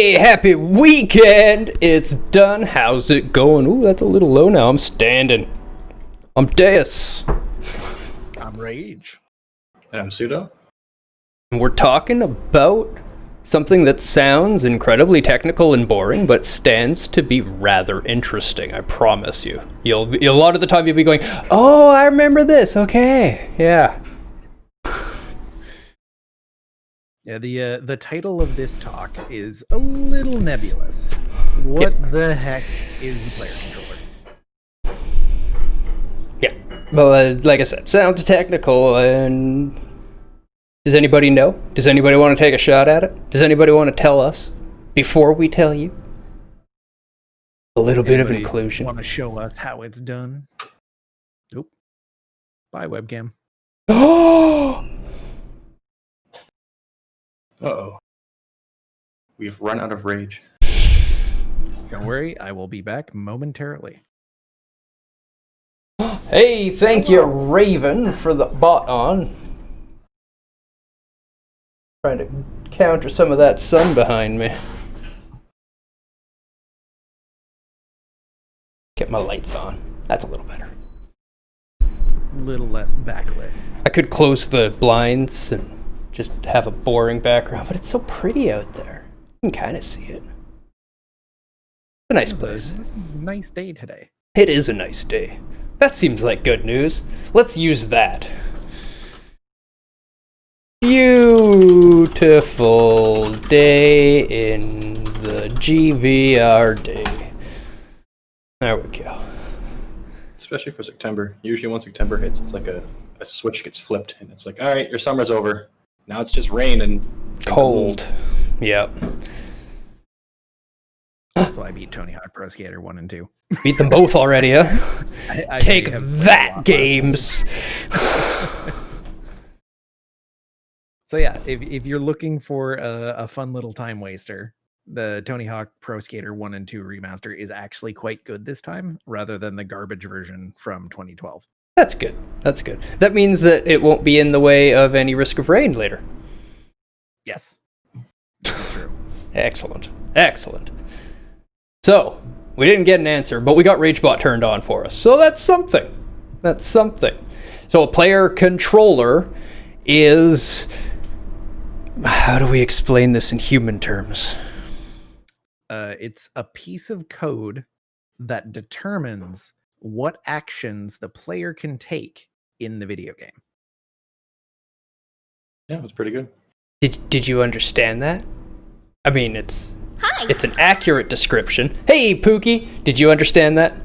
Hey, happy weekend! It's done. How's it going? Ooh, that's a little low now. I'm standing. I'm Deus. I'm Rage. And I'm Pseudo. And we're talking about something that sounds incredibly technical and boring, but stands to be rather interesting, I promise you. A lot of the time you'll be going, oh, I remember this, okay, yeah. Yeah, the title of this talk is a little nebulous. What the heck is the player controller? Yeah, well, like I said, sounds technical, and does anybody know? Does anybody want to take a shot at it? Does anybody want to tell us before we tell you? A little bit of inclusion. Want to show us how it's done? Nope. Bye, webcam. Oh! Uh-oh. We've run out of rage. Don't worry, I will be back momentarily. Hey, thank you, Raven, for the bot on. Trying to counter some of that sun behind me. Get my lights on. That's a little better. A little less backlit. I could close the blinds and just have a boring background, but it's so pretty out there. You can kind of see it. It's a nice place. It's a nice day today. It is a nice day. That seems like good news. Let's use that. Beautiful day in the GVR day. There we go. Especially for September. Usually when September hits, it's like a switch gets flipped, and it's like, all right, your summer's over. Now it's just rain and Cold. Yep. Also, I beat Tony Hawk Pro Skater 1 and 2. Beat them both already, huh? I Take that, games! So yeah, if you're looking for a fun little time waster, the Tony Hawk Pro Skater 1 and 2 remaster is actually quite good this time, rather than the garbage version from 2012. That's good. That's good. That means that it won't be in the way of any risk of rain later. Yes. That's true. Excellent. Excellent. So, we didn't get an answer, but we got RageBot turned on for us. So that's something. That's something. So a player controller is... How do we explain this in human terms? It's a piece of code that determines what actions the player can take in the video game. Yeah, it was pretty good. Did you understand that? I mean, it's an accurate description. Hey, Pookie, did you understand that?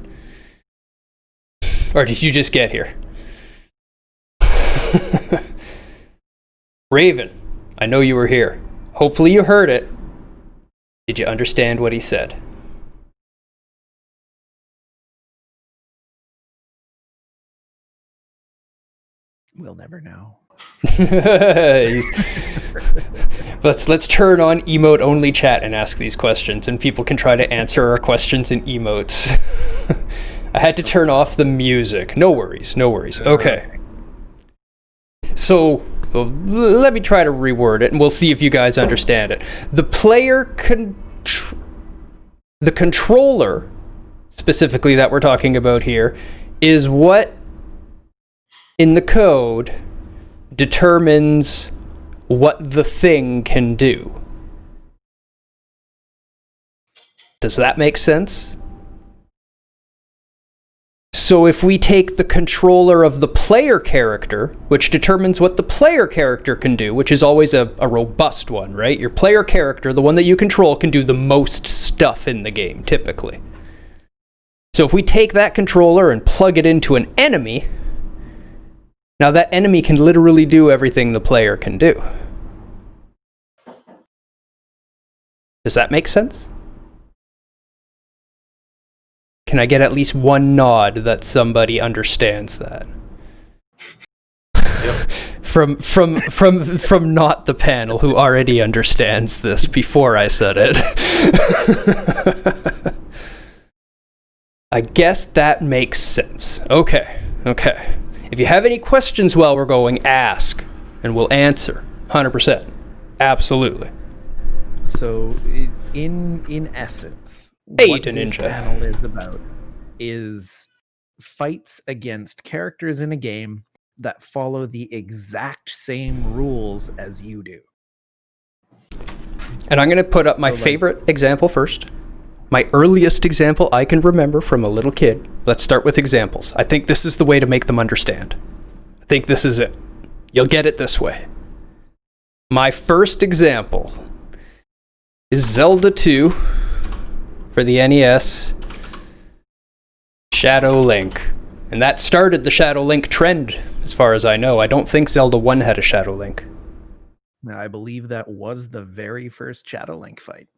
Or did you just get here? Raven, I know you were here. Hopefully you heard it. Did you understand what he said? We'll never know. Let's turn on emote only chat and ask these questions, and people can try to answer our questions in emotes. I had to turn off the music. No worries, no worries. Okay. So let me try to reword it, and we'll see if you guys understand it. The the controller, specifically that we're talking about here, is what in the code determines what the thing can do. Does that make sense? So if we take the controller of the player character, which determines what the player character can do, which is always a robust one, right? Your player character, the one that you control, can do the most stuff in the game, typically. So if we take that controller and plug it into an enemy, now that enemy can literally do everything the player can do. Does that make sense? Can I get at least one nod that somebody understands that? Yep. From not the panel who already understands this before I said it. I guess that makes sense. Okay. If you have any questions while we're going, ask, and we'll answer. 100%. Absolutely. So In essence, Hey, what the this ninja. panel is about is fights against characters in a game that follow the exact same rules as you do. And I'm going to put up my favorite example first. My earliest example I can remember from a little kid. Let's start with examples. I think this is the way to make them understand. I think this is it. You'll get it this way. My first example is Zelda 2 for the NES, Shadow Link. And that started the Shadow Link trend, as far as I know. I don't think Zelda 1 had a Shadow Link. I believe that was the very first Shadow Link fight.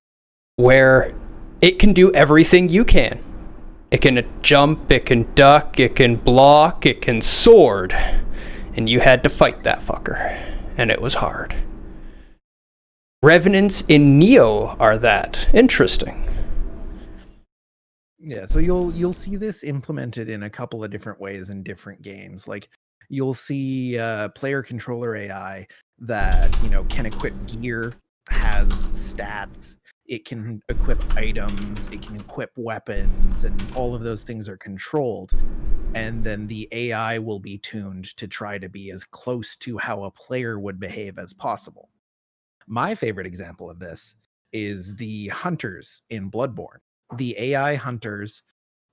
Where it can do everything you can. It can jump, it can duck, it can block, it can sword. And you had to fight that fucker. And it was hard. Revenants in Neo are that. Interesting. Yeah, so you'll see this implemented in a couple of different ways in different games. Like you'll see player controller AI that, you know, can equip gear, has stats, it can equip items, it can equip weapons, and all of those things are controlled. And then the AI will be tuned to try to be as close to how a player would behave as possible. My favorite example of this is the hunters in Bloodborne. The AI hunters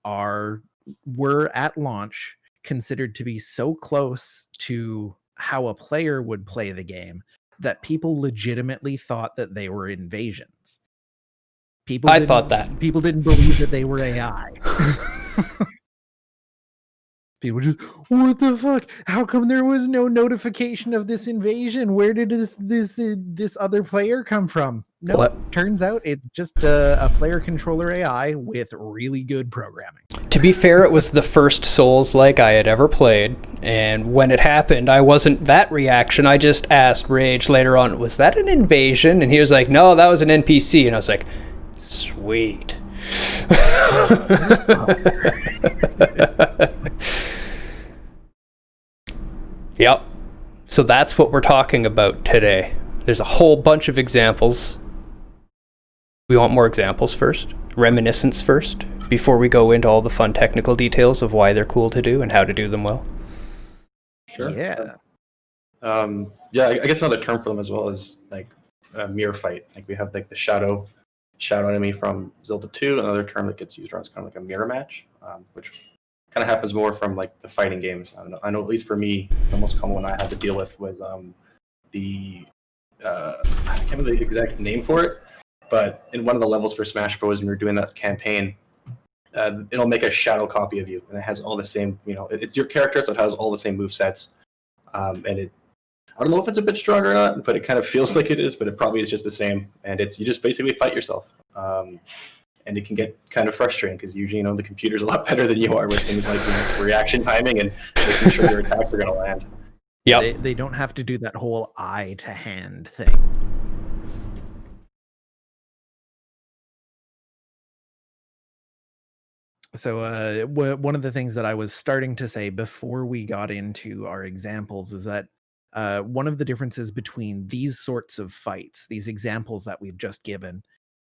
were at launch considered to be so close to how a player would play the game that people legitimately thought that they were invasions. I thought that. People didn't believe that they were AI. People just, what the fuck? How come there was no notification of this invasion? Where did this other player come from? No, turns out it's just a player controller AI with really good programming. To be fair, it was the first Souls-like I had ever played, and when it happened, I wasn't that reaction. I just asked Rage later on, was that an invasion? And he was like, no, that was an NPC. And I was like, sweet. Yep. So that's what we're talking about today. There's a whole bunch of examples. We want more examples first, reminiscence first, before we go into all the fun technical details of why they're cool to do and how to do them well. Sure. Yeah. Yeah, I guess another term for them as well is like a mirror fight. Like we have like the shadow enemy from Zelda 2. Another term that gets used around is kind of like a mirror match, which kind of happens more from like the fighting games. I know at least for me, the most common one I had to deal with was I can't remember the exact name for it, but in one of the levels for Smash Bros. When you're doing that campaign, it'll make a shadow copy of you, and it has all the same. You know, it's your character, so it has all the same movesets, and I don't know if it's a bit stronger or not, but it kind of feels like it is, but it probably is just the same. And you just basically fight yourself. And it can get kind of frustrating because usually, you know, the computer's a lot better than you are with things like, you know, reaction timing and making sure your attacks are going to land. Yeah, they don't have to do that whole eye to hand thing. So one of the things that I was starting to say before we got into our examples is that one of the differences between these sorts of fights, these examples that we've just given,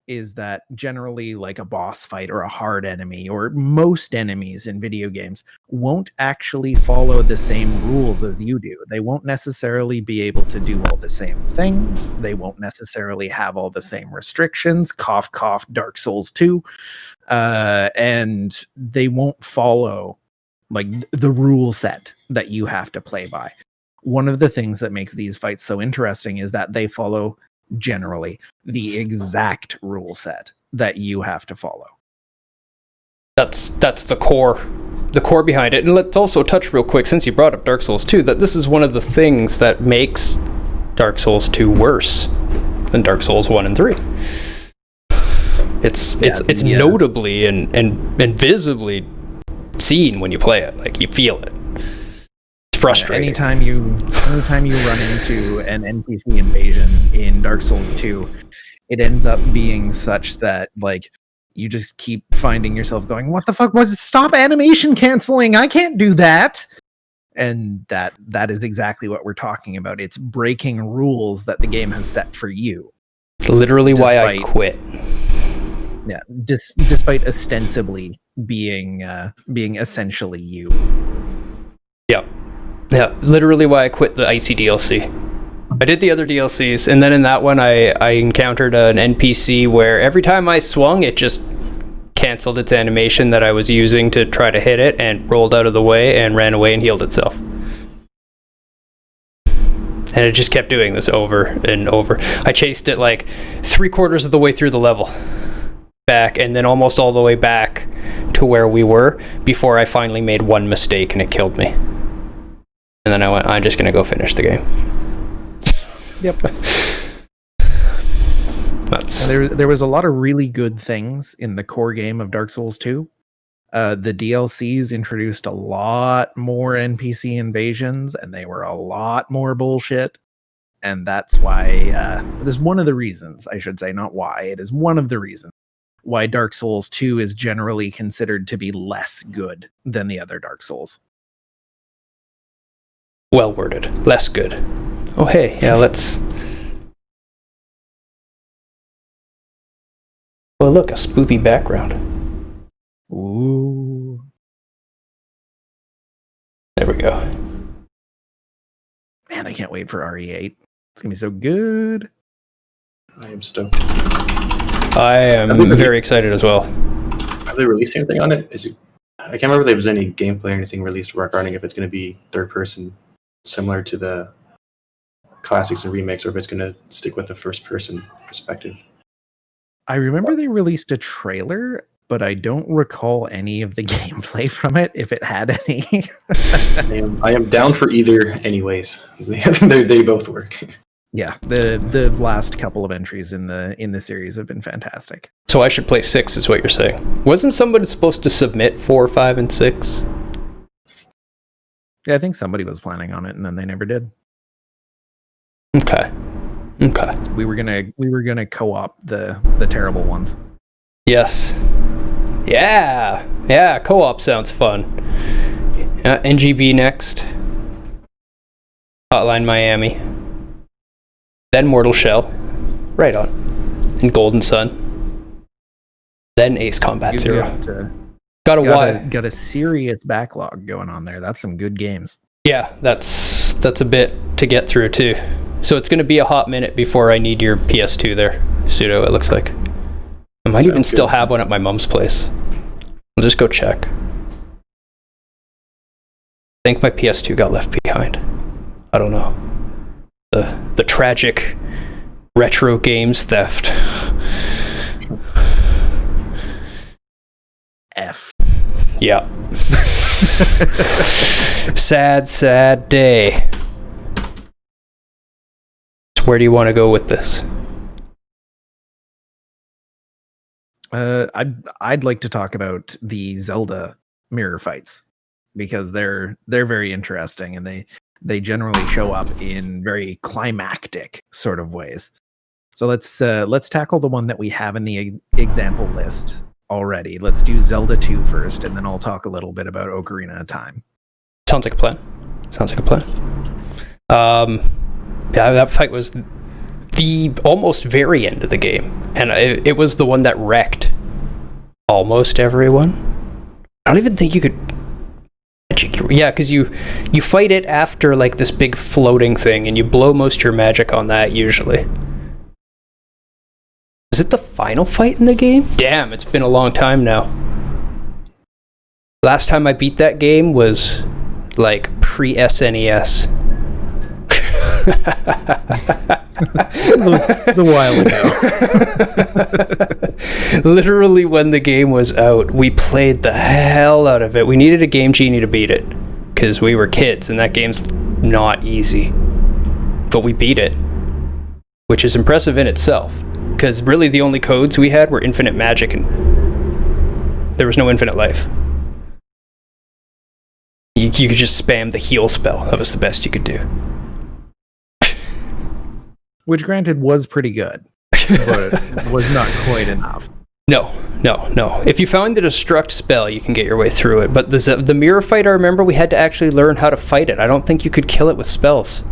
is that generally like a boss fight or a hard enemy or most enemies in video games won't actually follow the same rules as you do. They won't necessarily be able to do all the same things. They won't necessarily have all the same restrictions. Cough, cough, Dark Souls 2. And they won't follow like the rule set that you have to play by. One of the things that makes these fights so interesting is that they follow generally the exact rule set that you have to follow. That's the core behind it. And let's also touch real quick, since you brought up Dark Souls 2, that this is one of the things that makes Dark Souls 2 worse than Dark Souls 1 and 3. It's notably and visibly seen when you play it. Like, you feel it. It's frustrating. Anytime you run into an NPC invasion in Dark Souls 2, it ends up being such that like you just keep finding yourself going, what the fuck was it? Stop animation canceling. I can't do that. And that is exactly what we're talking about. It's breaking rules that the game has set for you. Literally why I quit. Yeah, despite ostensibly being essentially you. Yeah, literally why I quit the Icy DLC. I did the other DLCs, and then in that one I encountered an NPC where every time I swung, it just canceled its animation that I was using to try to hit it and rolled out of the way and ran away and healed itself. And it just kept doing this over and over. I chased it like 3/4 of the way through the level back, and then almost all the way back to where we were before I finally made one mistake and it killed me. And then I went, I'm just going to go finish the game. Yep. There was a lot of really good things in the core game of Dark Souls 2. The DLCs introduced a lot more NPC invasions, and they were a lot more bullshit. And that's why, this is one of the reasons, I should say, not why, it is one of the reasons why Dark Souls 2 is generally considered to be less good than the other Dark Souls. Well worded. Less good. Oh, hey, yeah, let's... Well, look, a spoopy background. Ooh. There we go. Man, I can't wait for RE8. It's gonna be so good. I am stoked. I am very excited as well. Have they released anything on it? I can't remember if there was any gameplay or anything released regarding if it's going to be third person, similar to the classics and remakes, or if it's going to stick with the first person perspective. I remember they released a trailer, but I don't recall any of the gameplay from it, if it had any. I am down for either anyways. They both work. Yeah, the last couple of entries in the series have been fantastic. So I should play 6 is what you're saying. Wasn't somebody supposed to submit 4, 5, and 6? Yeah, I think somebody was planning on it and then they never did. Okay. We were gonna co-op the terrible ones. Yes. Yeah, co-op sounds fun. NGB next. Hotline Miami. Then Mortal Shell. Right on. And Golden Sun. Then Ace Combat Zero. Got a serious backlog going on there. That's some good games. Yeah, that's a bit to get through too. So it's going to be a hot minute before I need your PS2 there, Pseudo, it looks like. I might even still have one at my mom's place. I'll just go check. I think my PS2 got left behind. I don't know. The tragic retro games theft. F. Yeah. Sad day. So where do you want to go with this? I'd like to talk about the Zelda mirror fights, because they're very interesting, and they generally show up in very climactic sort of ways. So let's tackle the one that we have in the example list already. Let's do Zelda 2 first, and then I'll talk a little bit about Ocarina of Time. Sounds like a plan. Yeah, that fight was the almost very end of the game, and it was the one that wrecked almost everyone. I don't even think you could. Yeah, because you fight it after like this big floating thing, and you blow most of your magic on that usually. Is it the final fight in the game? Damn, it's been a long time now. Last time I beat that game was like pre-SNES. It was a while ago. Literally when the game was out, we played the hell out of it. We needed a Game Genie to beat it because we were kids and that game's not easy. But we beat it, which is impressive in itself, because really the only codes we had were infinite magic and there was no infinite life. You could just spam the heal spell. That was the best you could do. Which granted was pretty good, but was not quite enough. No. If you found the destruct spell, you can get your way through it. But the mirror fight, I remember we had to actually learn how to fight it. I don't think you could kill it with spells.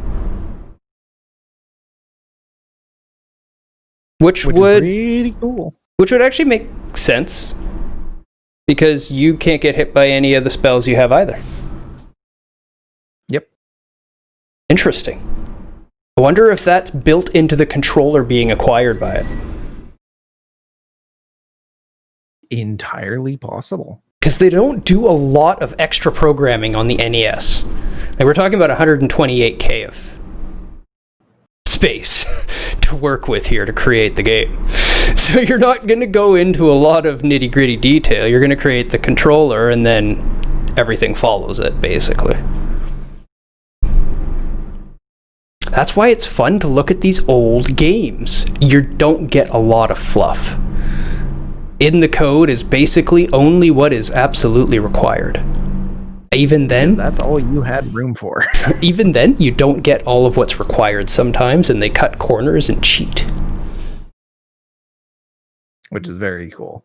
which is would pretty cool. which would actually make sense because you can't get hit by any of the spells you have either. Yep. Interesting. I wonder if that's built into the controller being acquired by it. Entirely possible. Because they don't do a lot of extra programming on the NES. Like, we're talking about 128K of space to work with here to create the game. So you're not going to go into a lot of nitty-gritty detail. You're going to create the controller and then everything follows it, basically. That's why it's fun to look at these old games. You don't get a lot of fluff. In the code is basically only what is absolutely required. Even then, That's all you had room for. even then, you don't get all of what's required sometimes, and they cut corners and cheat. Which is very cool.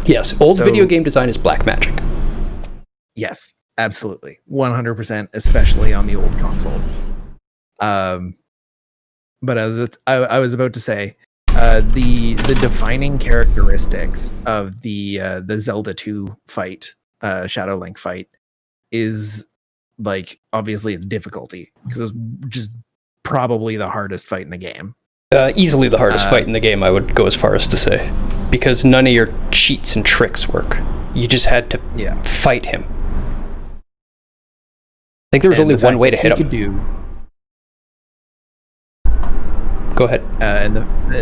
Yes, old video game design is black magic. Yes, absolutely. 100%, especially on the old consoles. But as I was about to say, the defining characteristics of the Zelda 2 fight, Shadow Link fight, is like, obviously it's difficulty, because it was just probably the hardest fight in the game. Easily the hardest fight in the game, I would go as far as to say. Because none of your cheats and tricks work. You just had to fight him. I think there was only one way to hit him. Go ahead. And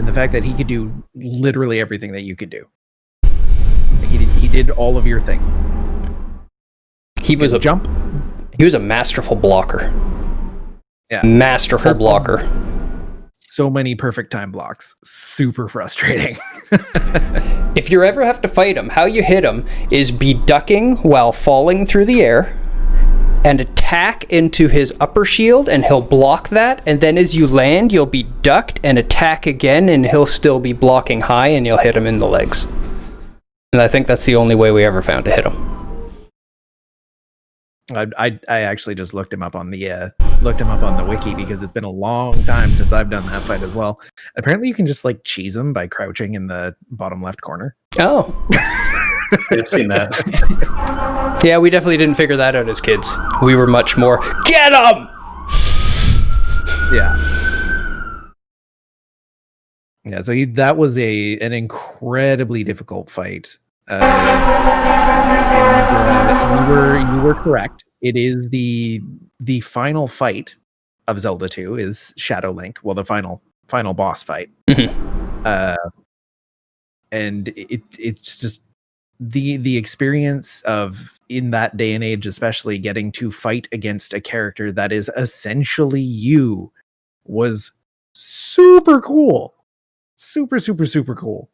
the fact that he could do literally everything that you could do. He did all of your things. He was a jump. He was a masterful blocker. Yeah. Masterful blocker. So many perfect time blocks. Super frustrating. If you ever have to fight him, how you hit him is be ducking while falling through the air and attack into his upper shield, and he'll block that, and then as you land, you'll be ducked and attack again, and he'll still be blocking high, and you'll hit him in the legs. And I think that's the only way we ever found to hit him. I actually just looked him up on the wiki, because it's been a long time since I've done that fight as well. Apparently you can just like cheese him by crouching in the bottom left corner. Oh. I've seen that. Yeah, we definitely didn't figure that out as kids. We were much more, get him! Yeah, so that was an incredibly difficult fight. You were correct. It is the final fight of Zelda 2 is Shadow Link. Well, the final boss fight. Mm-hmm. And it's just the experience of, in that day and age, especially getting to fight against a character that is essentially you, was super cool. Super, super, super cool.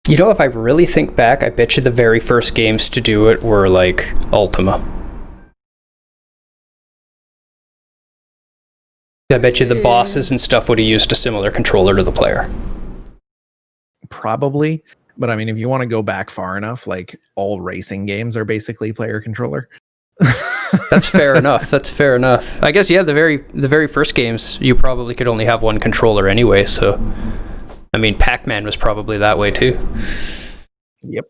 You know, if I really think back, I bet you the very first games to do it were like Ultima. I bet you the bosses and stuff would have used a similar controller to the player. Probably. But I mean, if you want to go back far enough, like all racing games are basically player controller. That's fair enough. That's fair enough. I guess, yeah, the very first games, you probably could only have one controller anyway, so... I mean, Pac-Man was probably that way too. Yep.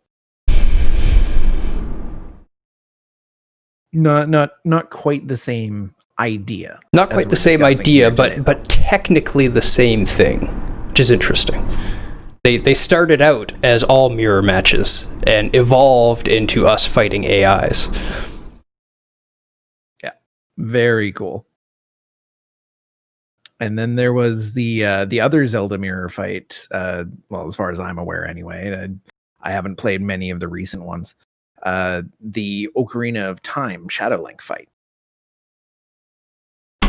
Not quite the same idea. Not quite the same idea, but technically the same thing, which is interesting. They started out as all mirror matches and evolved into us fighting AIs. Yeah. Very cool. And then there was the other Zelda mirror fight. Well, as far as I'm aware, anyway. I haven't played many of the recent ones. The Ocarina of Time Shadow Link fight,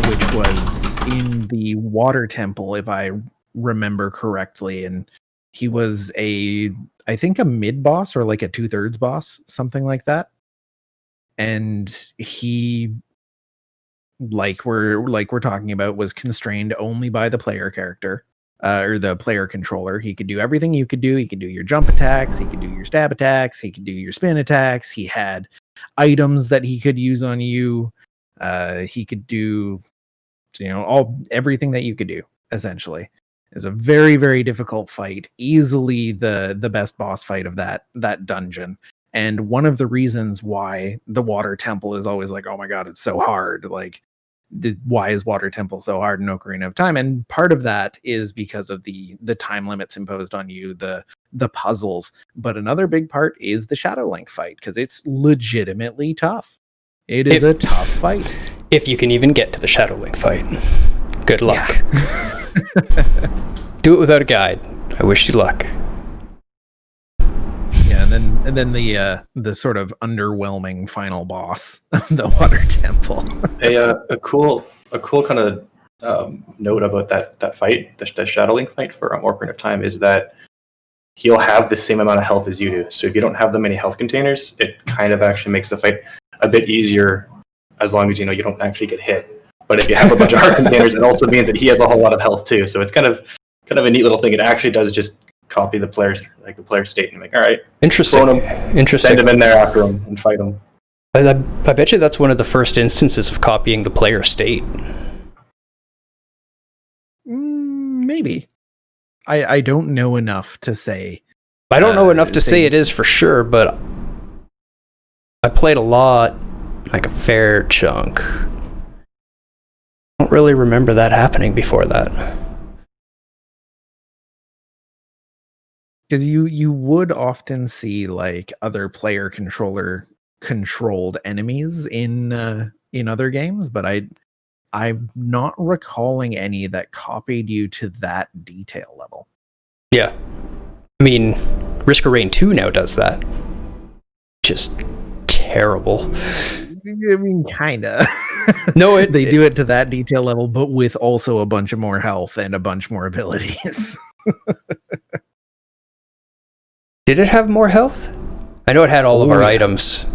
which was in the Water Temple, if I remember correctly, and he was I think a mid boss or like a 2/3 boss, something like that. And he, like we're talking about, was constrained only by the player character, or the player controller. He could do everything you could do. He could do your jump attacks, he could do your stab attacks, he could do your spin attacks. He had items that he could use on you. He could do, everything that you could do, essentially. Is a very, very difficult fight. Easily the best boss fight of that dungeon. And one of the reasons why the Water Temple is always like, oh my god, it's so hard. Like, why is Water Temple so hard in Ocarina of Time? And part of that is because of the time limits imposed on you, the puzzles. But another big part is the Shadow Link fight, because it's legitimately tough. It is a tough fight. If you can even get to the Shadow Link fight. Good luck. Yeah. Do it without a guide. I wish you luck. Yeah, and then the sort of underwhelming final boss of the Water Temple. A cool kind of note about that fight, the Shadow Link fight for Ocarina of Time, is that he'll have the same amount of health as you do. So if you don't have that many health containers, it kind of actually makes the fight a bit easier, as long as you don't actually get hit. But if you have a bunch of heart containers, it also means that he has a whole lot of health too. So it's kind of a neat little thing. It actually does just copy the player's state, and all right, interesting. Send him in there after him and fight him. I bet you that's one of the first instances of copying the player state. Maybe. I don't know enough to say. I don't know enough to say it is for sure, but I played a lot, like a fair chunk. I don't really remember that happening before that. Because you would often see like other player controlled enemies in other games, but I'm not recalling any that copied you to that detail level. Yeah. I mean, Risk of Rain 2 now does that. Just terrible. I mean, kinda. No, they do it to that detail level, but with also a bunch of more health and a bunch more abilities. Did it have more health? I know it had all of our items.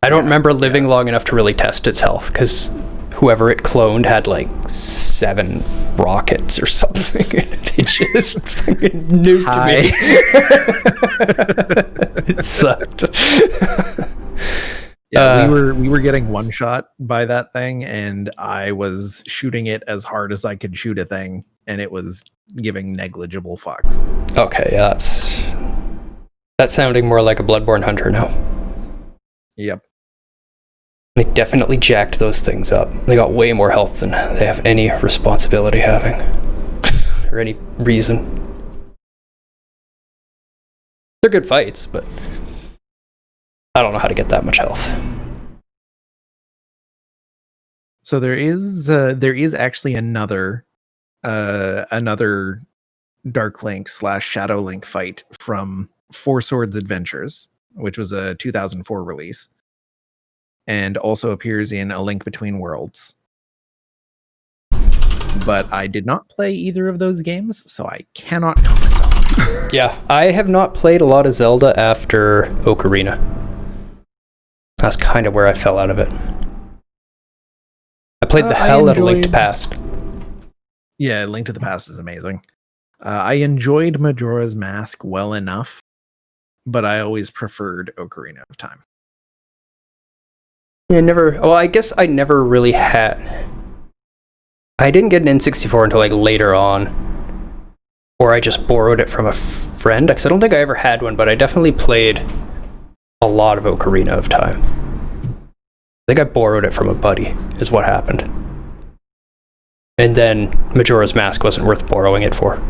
I don't remember living long enough to really test its health, because whoever it cloned had like 7 rockets or something, and they just fucking nuked me. It sucked. Yeah, we were getting one shot by that thing, and I was shooting it as hard as I could shoot a thing, and it was giving negligible fucks. Okay, yeah, that's sounding more like a Bloodborne hunter now. Yep. They definitely jacked those things up. They got way more health than they have any responsibility having, or any reason. They're good fights, but I don't know how to get that much health. So there is actually another Dark Link / Shadow Link fight from Four Swords Adventures, which was a 2004 release, and also appears in A Link Between Worlds. But I did not play either of those games, so I cannot comment on them. Yeah, I have not played a lot of Zelda after Ocarina. That's kind of where I fell out of it. I played the hell out of Link to the Past. Yeah, Link to the Past is amazing. I enjoyed Majora's Mask well enough, but I always preferred Ocarina of Time. Yeah, I guess I never really had. I didn't get an N64 until like later on, or I just borrowed it from a friend, because I don't think I ever had one, but I definitely played a lot of Ocarina of Time. I think I borrowed it from a buddy, is what happened. And then Majora's Mask wasn't worth borrowing it for.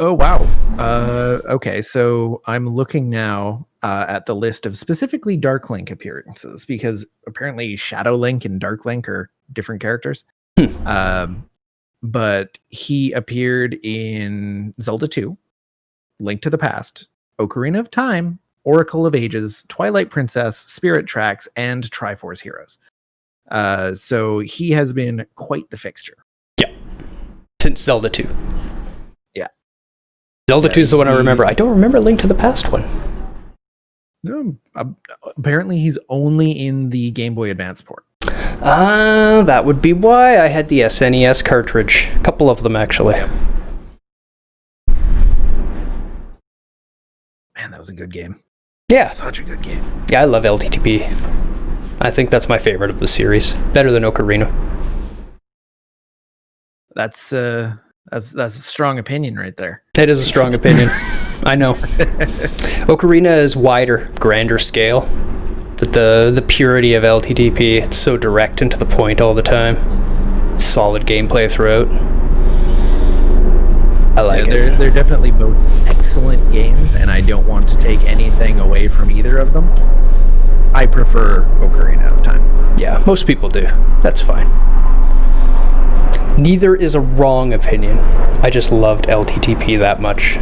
Oh, wow. Okay, so I'm looking now at the list of specifically Dark Link appearances, because apparently Shadow Link and Dark Link are different characters. But he appeared in Zelda 2, Link to the Past, Ocarina of Time, Oracle of Ages, Twilight Princess, Spirit Tracks, and Triforce Heroes. So he has been quite the fixture. Yeah. Since Zelda 2. Yeah. Zelda 2 is the one I remember. I don't remember Link to the Past one. No, apparently he's only in the Game Boy Advance port. That would be why I had the SNES cartridge. A couple of them, actually. Yeah. Man, that was a good game. Yeah. Such a good game. Yeah, I love LTTP. I think that's my favorite of the series. Better than Ocarina. That's a strong opinion right there. That is a strong opinion. I know. Ocarina is wider, grander scale. But the purity of LTTP, it's so direct and to the point all the time. Solid gameplay throughout. I like it. They're definitely both excellent games, and I don't want to take anything away from either of them. I prefer Ocarina of Time. Yeah, most people do. That's fine. Neither is a wrong opinion. I just loved LTTP that much.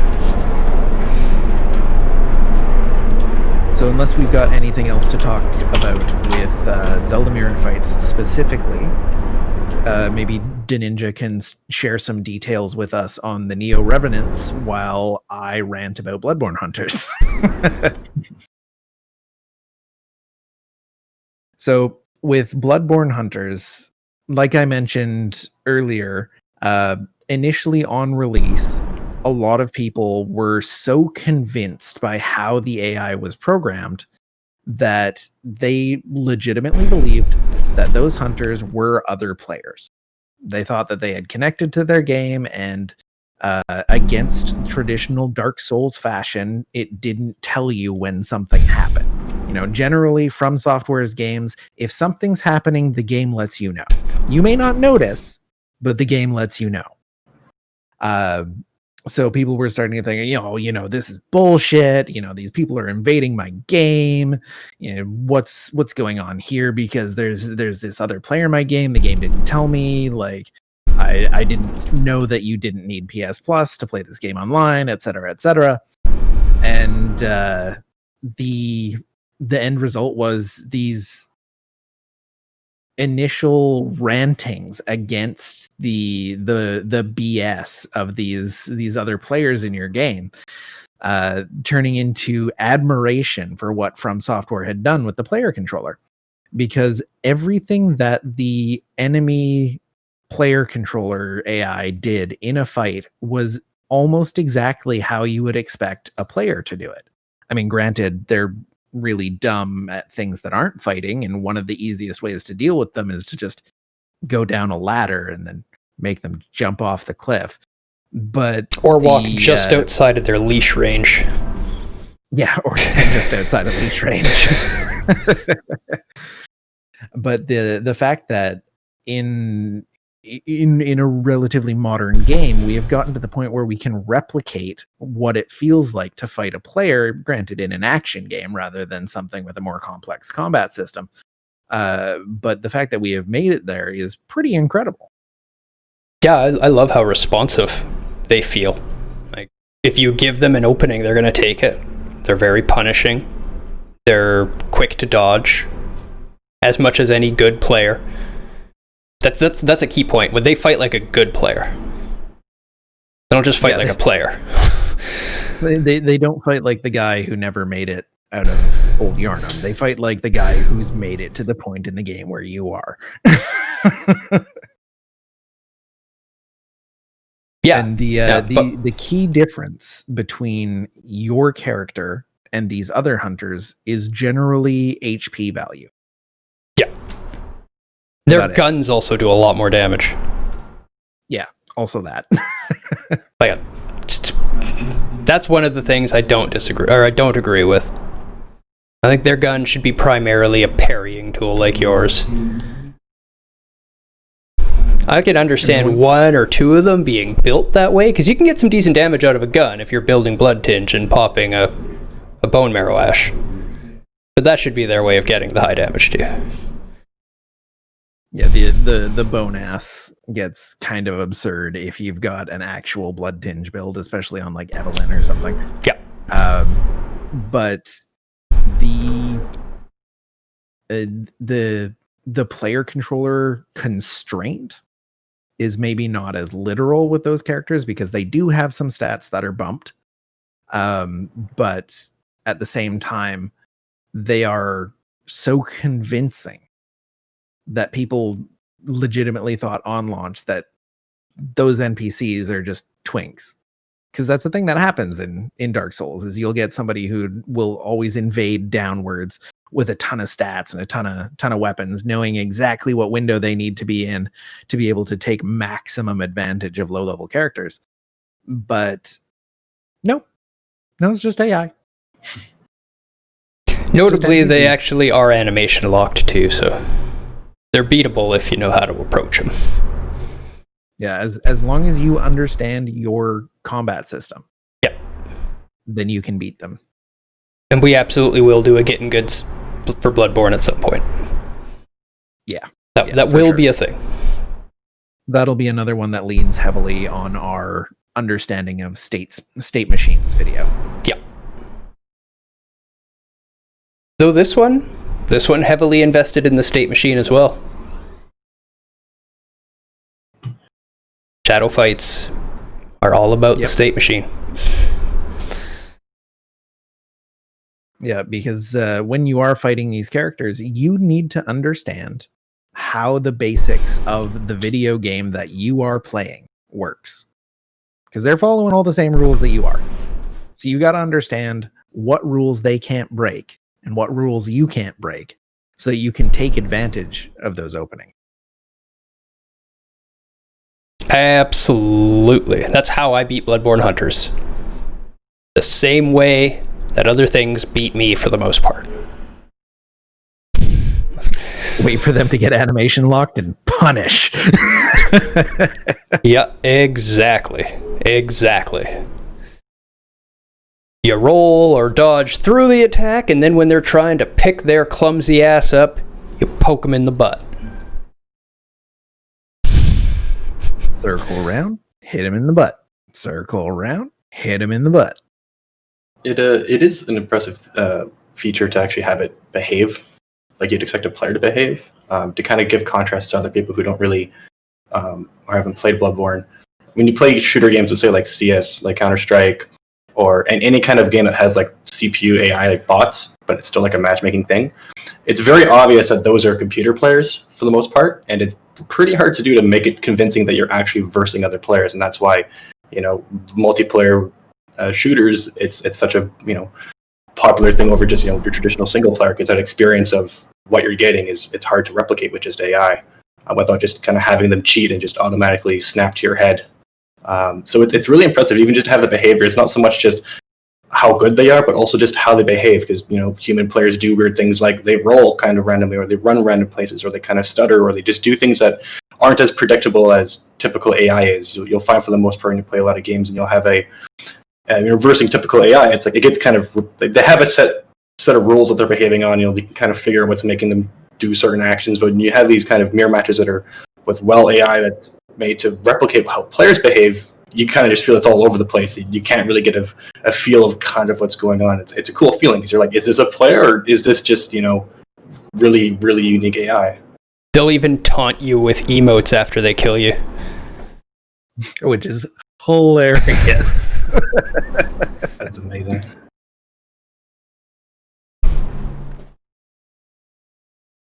So unless we've got anything else to talk about with Zelda Mirror Fights specifically, maybe Deninja can share some details with us on the Neo Revenants while I rant about Bloodborne Hunters. So with Bloodborne Hunters, like I mentioned earlier, initially on release, a lot of people were so convinced by how the AI was programmed that they legitimately believed that those hunters were other players. They thought that they had connected to their game, and against traditional Dark Souls fashion, it didn't tell you when something happened. You know, generally from Software's games, if something's happening, the game lets you know. You may not notice, but the game lets you know. So people were starting to think, this is bullshit. These people are invading my game. What's going on here? Because there's this other player in my game. The game didn't tell me. Like, I didn't know that you didn't need PS Plus to play this game online, et cetera, et cetera. And the end result was these initial rantings against the BS of these other players in your game, turning into admiration for what From Software had done with the player controller, because everything that the enemy player controller AI did in a fight was almost exactly how you would expect a player to do it. I mean, granted, they're really dumb at things that aren't fighting, and one of the easiest ways to deal with them is to just go down a ladder and then make them jump off the cliff, or walk just outside of their leash range. Yeah, or stand just outside of leash range. But the fact that in a relatively modern game, we have gotten to the point where we can replicate what it feels like to fight a player, granted in an action game rather than something with a more complex combat system. But the fact that we have made it there is pretty incredible. Yeah, I love how responsive they feel. Like, if you give them an opening, they're going to take it. They're very punishing. They're quick to dodge, as much as any good player. That's a key point. When they fight like a good player, they don't just fight like a player. They don't fight like the guy who never made it out of Old Yarnum. They fight like the guy who's made it to the point in the game where you are. Yeah. And the key difference between your character and these other hunters is generally HP value. Yeah. Their guns also do a lot more damage. Yeah, also that. Like, that's one of the things I don't agree with. I think their gun should be primarily a parrying tool like yours. I can understand one or two of them being built that way, because you can get some decent damage out of a gun if you're building Blood Tinge and popping a Bone Marrow Ash. But that should be their way of getting the high damage too. Yeah, the bone ass gets kind of absurd if you've got an actual Blood Tinge build, especially on like Evelyn or something. Yeah. But the player controller constraint is maybe not as literal with those characters, because they do have some stats that are bumped. But at the same time, they are so convincing that people legitimately thought on launch that those NPCs are just twinks. Because that's the thing that happens in Dark Souls, is you'll get somebody who will always invade downwards, with a ton of stats and a ton of weapons, knowing exactly what window they need to be in to be able to take maximum advantage of low-level characters. But no, it's just AI. Notably, they actually are animation locked too, so they're beatable if you know how to approach them. Yeah, as long as you understand your combat system, then you can beat them. And we absolutely will do a getting goods for Bloodborne at some point. Yeah. That will be a thing. That'll be another one that leans heavily on our understanding of state machines video. Yeah. Though this one heavily invested in the state machine as well. Shadow fights are all about the state machine. Yeah, because when you are fighting these characters, you need to understand how the basics of the video game that you are playing works. Because they're following all the same rules that you are. So you got to understand what rules they can't break and what rules you can't break so that you can take advantage of those openings. Absolutely. That's how I beat Bloodborne Hunters. The same way that other things beat me for the most part. Wait for them to get animation locked and punish. Yeah, exactly. You roll or dodge through the attack, and then when they're trying to pick their clumsy ass up, you poke them in the butt. Circle around, hit him in the butt. Circle around, hit him in the butt. It is an impressive feature to actually have it behave like you'd expect a player to behave, to kind of give contrast to other people who don't really or haven't played Bloodborne. When you play shooter games, let's say like CS, like Counter-Strike, or any kind of game that has like CPU AI like bots, but it's still like a matchmaking thing, it's very obvious that those are computer players for the most part, and it's pretty hard to do to make it convincing that you're actually versing other players. And that's why, multiplayer shooters, it's such a popular thing over just your traditional single player, because that experience of what you're getting it's hard to replicate with just AI, without just kind of having them cheat and just automatically snap to your head. So it's really impressive, even just to have the behavior. It's not so much just how good they are, but also just how they behave, because human players do weird things, like they roll kind of randomly, or they run random places, or they kind of stutter, or they just do things that aren't as predictable as typical AI is. You'll find for the most part when you play a lot of games and you'll have reversing typical AI, it's like it gets kind of, they have a set of rules that they're behaving on. They can kind of figure out what's making them do certain actions. But when you have these kind of mirror matches that are with AI that's made to replicate how players behave, you kind of just feel it's all over the place. You can't really get a feel of kind of what's going on. It's a cool feeling, because you're like, is this a player, or is this just really, really unique AI? They'll even taunt you with emotes after they kill you, which is hilarious. That's amazing.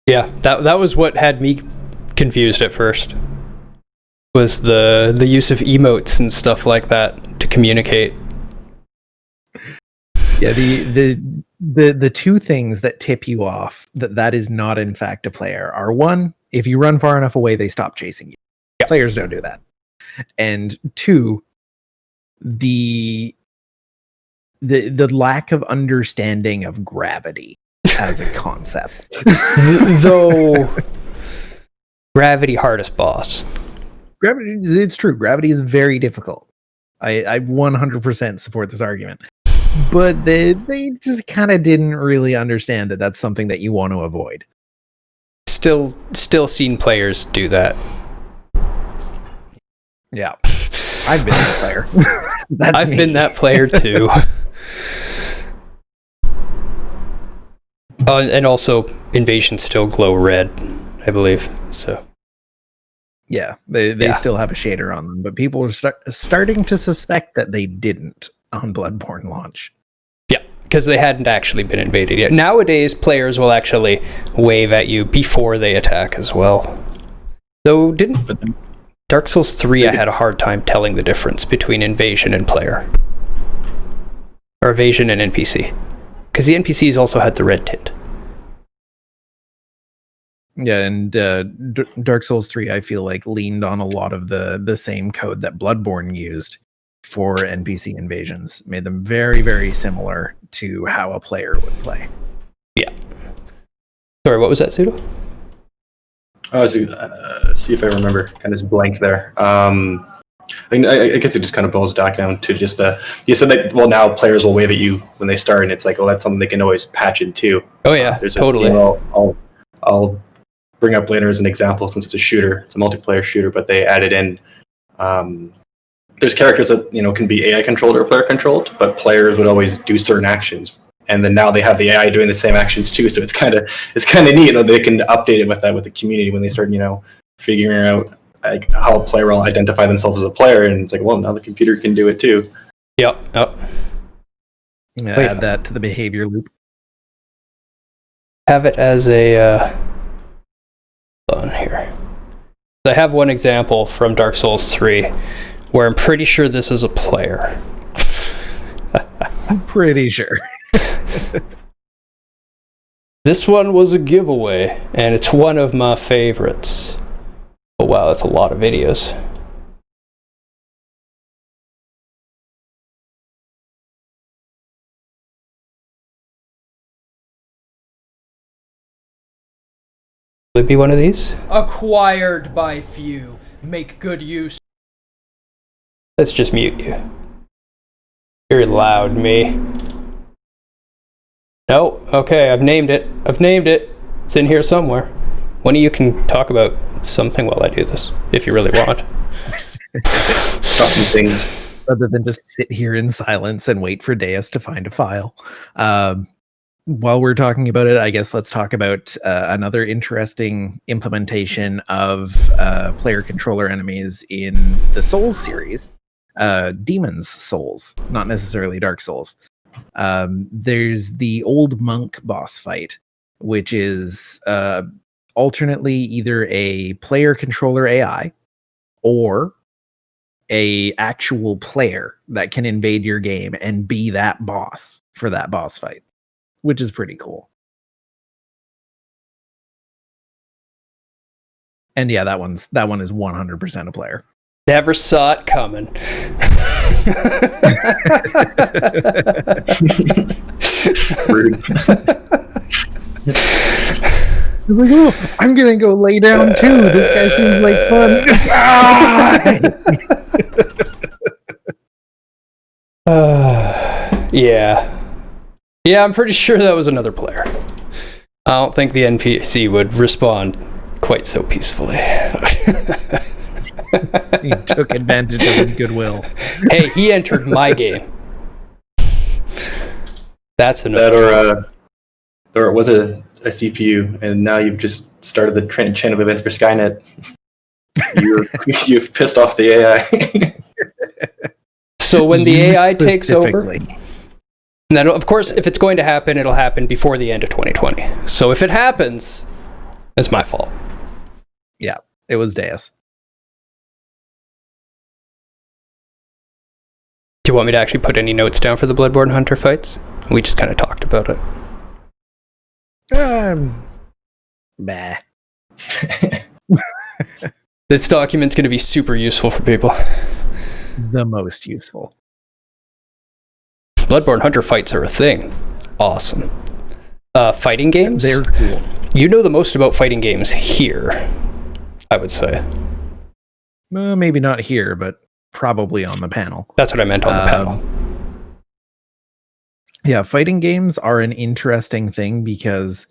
Yeah, that was what had me confused at first, was the use of emotes and stuff like that to communicate. Yeah, the two things that tip you off that is not in fact a player are, one, if you run far enough away, they stop chasing you. Yeah. Players don't do that. And two, the lack of understanding of gravity as a concept. Though gravity hardest boss. Gravity, it's true. Gravity is very difficult. I 100% support this argument. But they just kind of didn't really understand that that's something that you want to avoid. Still seen players do that. Yeah. I've been that player. I've been that player too. And also, invasions still glow red, I believe. So, yeah, they still have a shader on them, but people are starting to suspect that they didn't on Bloodborne launch. Yeah, because they hadn't actually been invaded yet. Nowadays, players will actually wave at you before they attack as well. Though, Dark Souls 3, I had a hard time telling the difference between invasion and player. Or evasion and NPC. Because the NPCs also had the red tint. Yeah, and Dark Souls 3, I feel like, leaned on a lot of the same code that Bloodborne used for NPC invasions. Made them very, very similar to how a player would play. Yeah. Sorry, what was that, Pseudo? See if I remember. Kind of just blank there. I guess it just kind of boils back down to just you said that, well, now players will wave at you when they start, and it's like, oh, that's something they can always patch in too. Oh yeah, totally. I'll bring up later as an example, since it's a shooter, it's a multiplayer shooter, but they added in there's characters that can be AI controlled or player controlled, but players would always do certain actions, and then now they have the AI doing the same actions too. So it's kind of neat that they can update it with the community when they start figuring out like how a player will identify themselves as a player, and it's like, well, now the computer can do it too. Yep. Add that to the behavior loop. Have it as a on here. I have one example from Dark Souls 3 where I'm pretty sure this is a player. I'm pretty sure. This one was a giveaway, and it's one of my favorites. Oh wow, that's a lot of videos. Would it be one of these? Acquired by few. Make good use. Let's just mute you. You're loud, me. No, okay, I've named it. It's in here somewhere. One of you can talk about something while I do this, if you really want. Talking things. Rather than just sit here in silence and wait for Deus to find a file. While we're talking about it, I guess let's talk about another interesting implementation of player controller enemies in the Souls series. Demon's Souls, not necessarily Dark Souls. There's the old monk boss fight, which is alternately either a player controller AI or a actual player that can invade your game and be that boss for that boss fight, which is pretty cool. And yeah, that one is 100% a player. Never saw it coming. Rude. Like, oh, I'm gonna go lay down too. This guy seems like fun. Yeah, I'm pretty sure that was another player. I don't think the NPC would respond quite so peacefully. He took advantage of his goodwill. Hey, he entered my game. That's enough. That or it was a CPU, and now you've just started the chain of events for Skynet. You've pissed off the AI. So when the AI takes over, and then of course, if it's going to happen, it'll happen before the end of 2020. So if it happens, it's my fault. Yeah, it was Deus. Do you want me to actually put any notes down for the Bloodborne Hunter fights? We just kind of talked about it. Bah. This document's going to be super useful for people. The most useful. Bloodborne Hunter fights are a thing. Awesome. Fighting games? They're cool. You know the most about fighting games here, I would say. Maybe not here, but probably on the panel. That's what I meant on the panel. Yeah, fighting games are an interesting thing because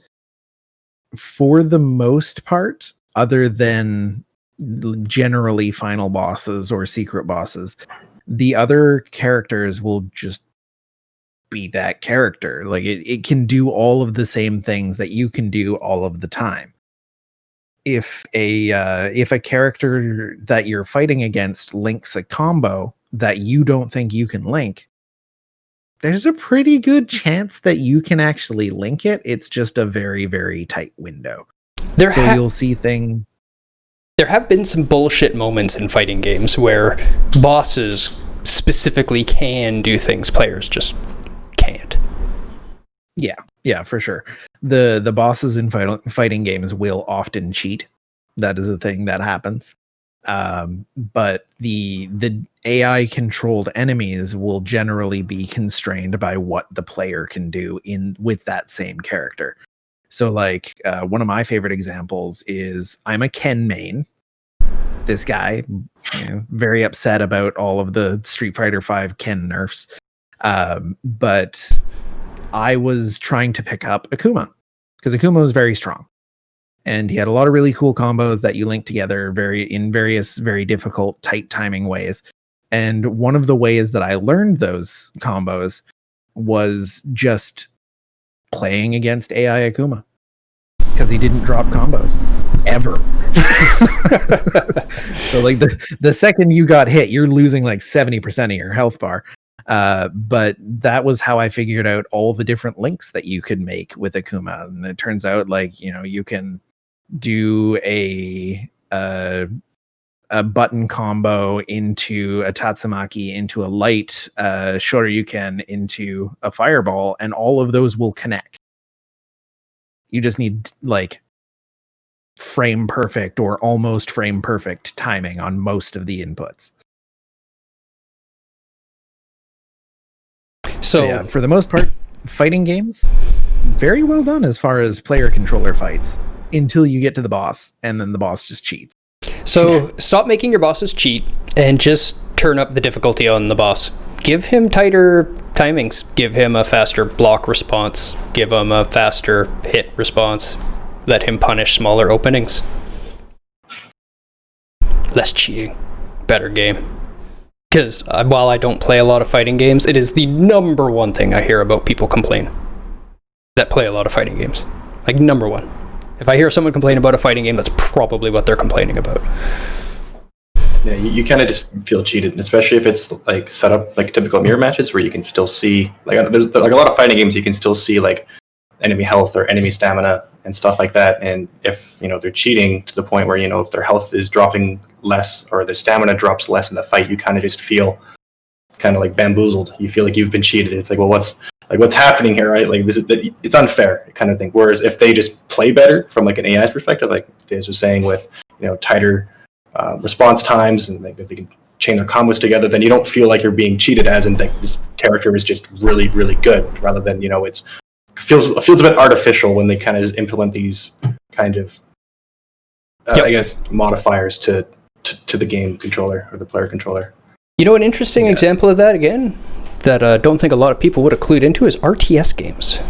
for the most part, other than generally final bosses or secret bosses, the other characters will just be that character. Like it can do all of the same things that you can do all of the time. If a character that you're fighting against links a combo that you don't think you can link, there's a pretty good chance that you can actually link it. It's just a very, very tight window. You'll see things. There have been some bullshit moments in fighting games where bosses specifically can do things players just can't. Yeah, for sure. The bosses in fighting games will often cheat. That is a thing that happens. But the AI controlled enemies will generally be constrained by what the player can do with that same character. So like one of my favorite examples is I'm a Ken main. This guy, very upset about all of the Street Fighter V Ken nerfs. But I was trying to pick up Akuma because Akuma was very strong. And he had a lot of really cool combos that you link together in various very difficult, tight timing ways. And one of the ways that I learned those combos was just playing against AI Akuma. Because he didn't drop combos. Ever. So like the second you got hit, you're losing like 70% of your health bar. But that was how I figured out all the different links that you could make with Akuma. And it turns out like, you can do a button combo into a Tatsumaki, into a light Shoryuken, into a fireball, and all of those will connect. You just need like frame perfect or almost frame perfect timing on most of the inputs. So yeah, for the most part, fighting games, very well done as far as player controller fights, until you get to the boss, and then the boss just cheats. So stop making your bosses cheat and just turn up the difficulty on the boss. Give him tighter timings. Give him a faster block response. Give him a faster hit response. Let him punish smaller openings. Less cheating. Better game. Because while I don't play a lot of fighting games, it is the number one thing I hear about people complain that play a lot of fighting games. Like, number one. If I hear someone complain about a fighting game, that's probably what they're complaining about. Yeah, you kind of just feel cheated, especially if it's like set up like typical mirror matches where you can still see like there's like a lot of fighting games you can still see like enemy health or enemy stamina and stuff like that. And if they're cheating to the point where if their health is dropping less or their stamina drops less in the fight, you kind of just feel kind of like bamboozled. You feel like you've been cheated. It's like, well, what's happening here, right? Like it's unfair kind of thing. Whereas if they just play better from like an AI perspective, like Daz was saying, with tighter response times, and like if they can chain their combos together, then you don't feel like you're being cheated, as in like this character is just really, really good, rather than it feels a bit artificial when they kind of implement these kind of I guess modifiers to the game controller or the player controller. An interesting example of that again that I don't think a lot of people would have clued into is RTS games.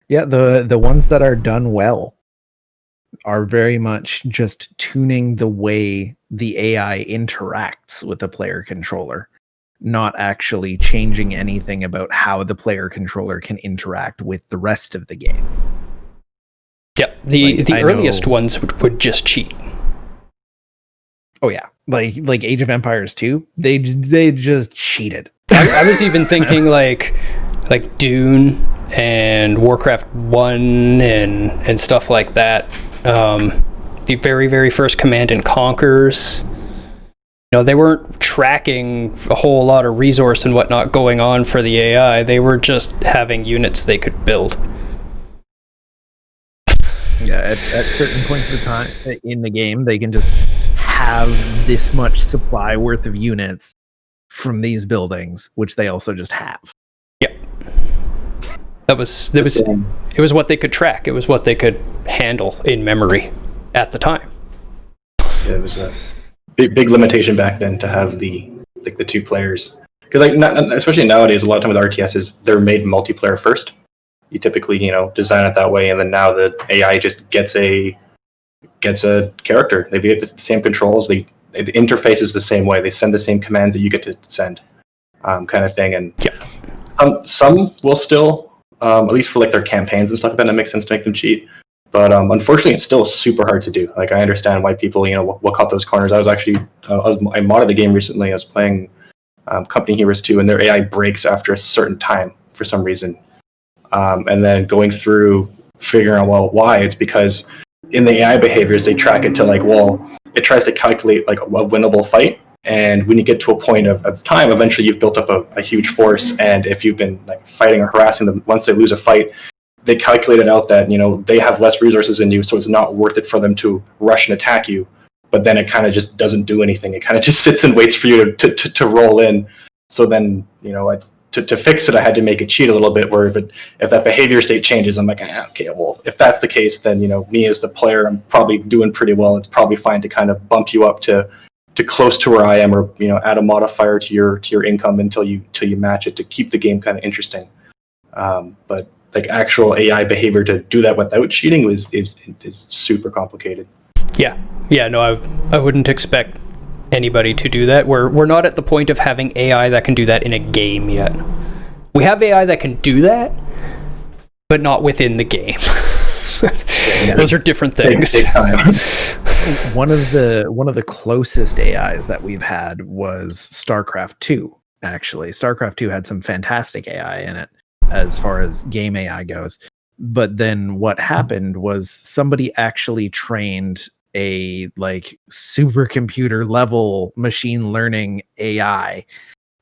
Yeah, the ones that are done well are very much just tuning the way the AI interacts with the player controller, not actually changing anything about how the player controller can interact with the rest of the game. Yeah, the earliest ones would just cheat. Oh yeah, like Age of Empires 2, they just cheated. I was even thinking like Dune and Warcraft 1 and stuff like that. The very, very first Command and Conquers. They weren't tracking a whole lot of resource and whatnot going on for the AI. They were just having units they could build. Yeah, at certain points of the time in the game, they can just have this much supply worth of units from these buildings, which they also just have. Yeah. It was what they could track. It was what they could handle in memory at the time. Yeah, it was a big limitation back then to have the two players, because especially nowadays, a lot of time with RTSs, they're made multiplayer first. You typically design it that way, and then now the AI just gets a character. They get the same controls. The interface is the same way. They send the same commands that you get to send, kind of thing. And some will still, at least for like their campaigns and stuff like that, it makes sense to make them cheat. But unfortunately, it's still super hard to do. Like, I understand why people will cut those corners. I modded the game recently. I was playing Company Heroes 2, and their AI breaks after a certain time for some reason. And then going through figuring out why, it's because in the AI behaviors, they track it to it tries to calculate like a winnable fight, And when you get to a point of time, eventually you've built up a huge force. And if you've been like fighting or harassing them, once they lose a fight, they calculated out that, you know, they have less resources than you, so it's not worth it for them to rush and attack you. But then it kind of just doesn't do anything. It kind of just sits and waits for you to roll in. So then, you know, to fix it, I had to make it cheat a little bit, where if that behavior state changes, I'm like, okay, well, if that's the case, then, you know, me as the player, I'm probably doing pretty well. It's probably fine to kind of bump you up to close to where I am, or, you know, add a modifier to your income until you match it, to keep the game kind of interesting. But like actual AI behavior to do that without cheating is super complicated. Yeah, no, I wouldn't expect anybody to do that. We're not at the point of having AI that can do that in a game yet. We have AI that can do that, but not within the game. Those are different things. Take time. One of the closest AIs that we've had was StarCraft 2. Actually, StarCraft 2 had some fantastic AI in it as far as game AI goes. But then what happened was somebody actually trained a like supercomputer level machine learning AI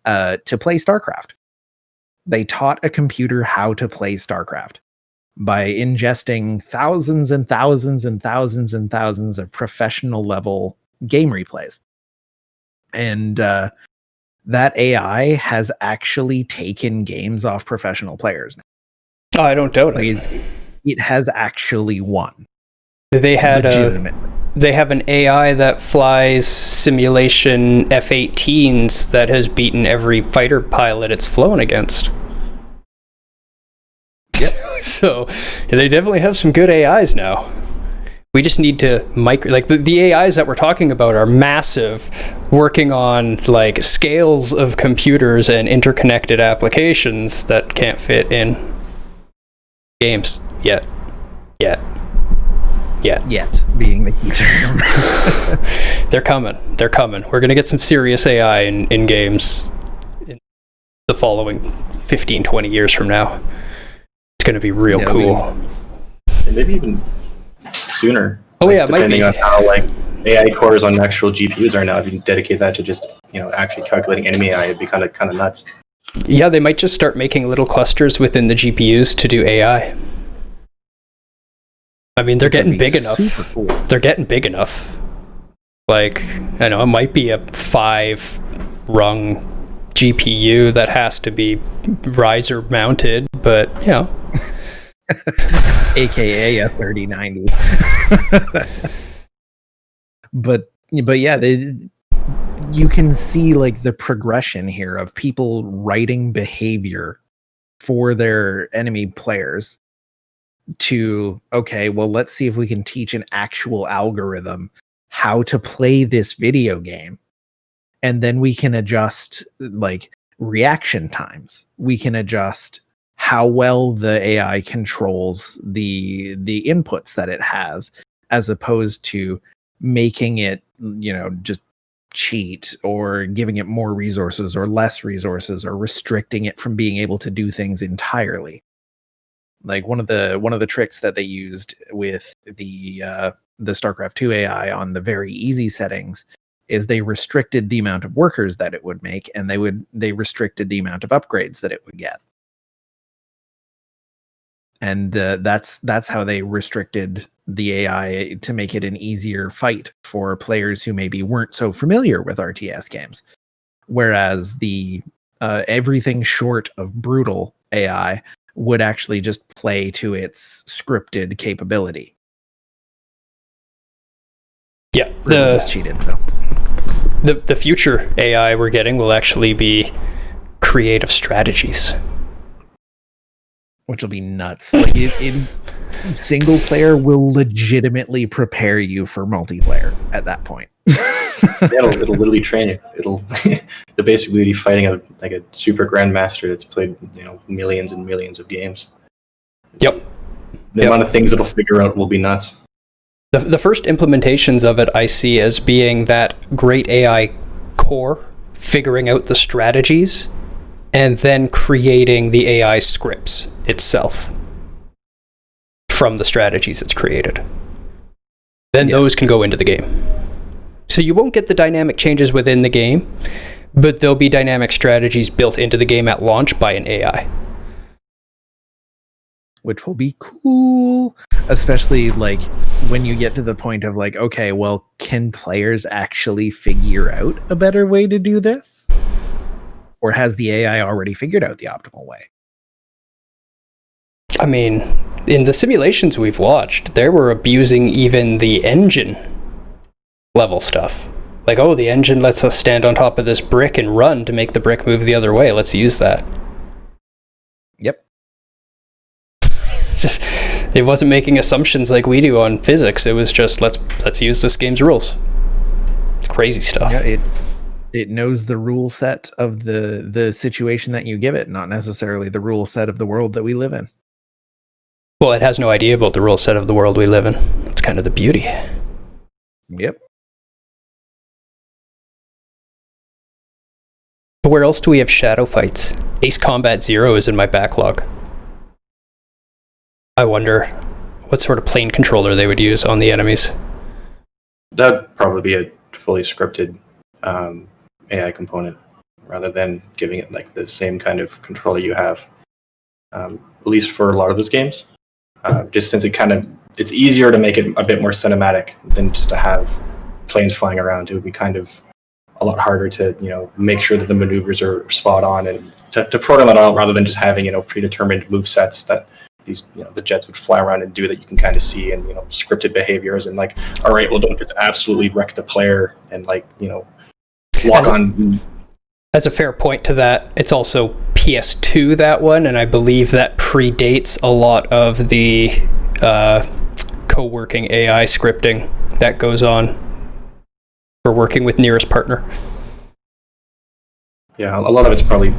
to play StarCraft. They taught a computer how to play StarCraft by ingesting thousands and thousands and thousands and thousands of professional level game replays. And that AI has actually taken games off professional players now. Oh, I don't doubt it. It has actually won. They have an AI that flies simulation F-18s that has beaten every fighter pilot it's flown against. Yep. So they definitely have some good AIs now. We just need to the AIs that we're talking about are massive, working on like scales of computers and interconnected applications that can't fit in games yet being the key term. They're coming. We're gonna get some serious AI in games in the following 15-20 years from now. It's gonna be real cool. And maybe even sooner. Oh, yeah, it might depending be. on how like AI cores on actual GPUs are now. If you can dedicate that to just, you know, actually calculating enemy AI, it'd be kind of nuts. Yeah, they might just start making little clusters within the GPUs to do AI. I mean, they're getting big enough. Cool. They're getting big enough. Like, I know it might be a 5-rung GPU that has to be riser mounted, but you know. AKA a 3090. but yeah, you can see like the progression here of people writing behavior for their enemy players to, okay, well, let's see if we can teach an actual algorithm how to play this video game. And then we can adjust like reaction times. We can adjust how well the AI controls the inputs that it has, as opposed to making it, you know, just cheat or giving it more resources or less resources or restricting it from being able to do things entirely. Like one of the tricks that they used with the StarCraft 2 AI on the very easy settings is they restricted the amount of workers that it would make, and they restricted the amount of upgrades that it would get. And that's how they restricted the AI to make it an easier fight for players who maybe weren't so familiar with RTS games. Whereas the everything short of brutal AI would actually just play to its scripted capability. Yeah, just cheated though. The future AI we're getting will actually be creative strategies, which will be nuts. Like in single player will legitimately prepare you for multiplayer at that point. It'll literally train you. It'll basically be fighting a super grandmaster that's played, you know, millions and millions of games. Yep. The amount of things it'll figure out will be nuts. The first implementations of it I see as being that great AI core, figuring out the strategies, and then creating the AI scripts itself from the strategies it's created. Then those can go into the game. So you won't get the dynamic changes within the game, but there'll be dynamic strategies built into the game at launch by an AI. Which will be cool, especially like when you get to the point of like, okay, well, can players actually figure out a better way to do this? Or has the AI already figured out the optimal way? I mean, in the simulations we've watched, they were abusing even the engine level stuff. Like, oh, the engine lets us stand on top of this brick and run to make the brick move the other way. Let's use that. Yep. It wasn't making assumptions like we do on physics. It was just let's use this game's rules. Crazy stuff. Yeah, it knows the rule set of the situation that you give it, not necessarily the rule set of the world that we live in. Well, it has no idea about the rule set of the world we live in. That's kind of the beauty. Yep. But where else do we have shadow fights? Ace Combat Zero is in my backlog. I wonder what sort of plane controller they would use on the enemies. That'd probably be a fully scripted AI component rather than giving it like the same kind of controller you have. At least for a lot of those games, just since it's easier to make it a bit more cinematic than just to have planes flying around. It would be kind of a lot harder to make sure that the maneuvers are spot on and to program it out rather than just having predetermined move sets that these the jets would fly around and do that you can kind of see, and scripted behaviors and like, all right, well, don't just absolutely wreck the player and lock on. As a fair point to that, it's also PS2, that one, and I believe that predates a lot of the co-working AI scripting that goes on for working with nearest partner. Yeah, a lot of it's probably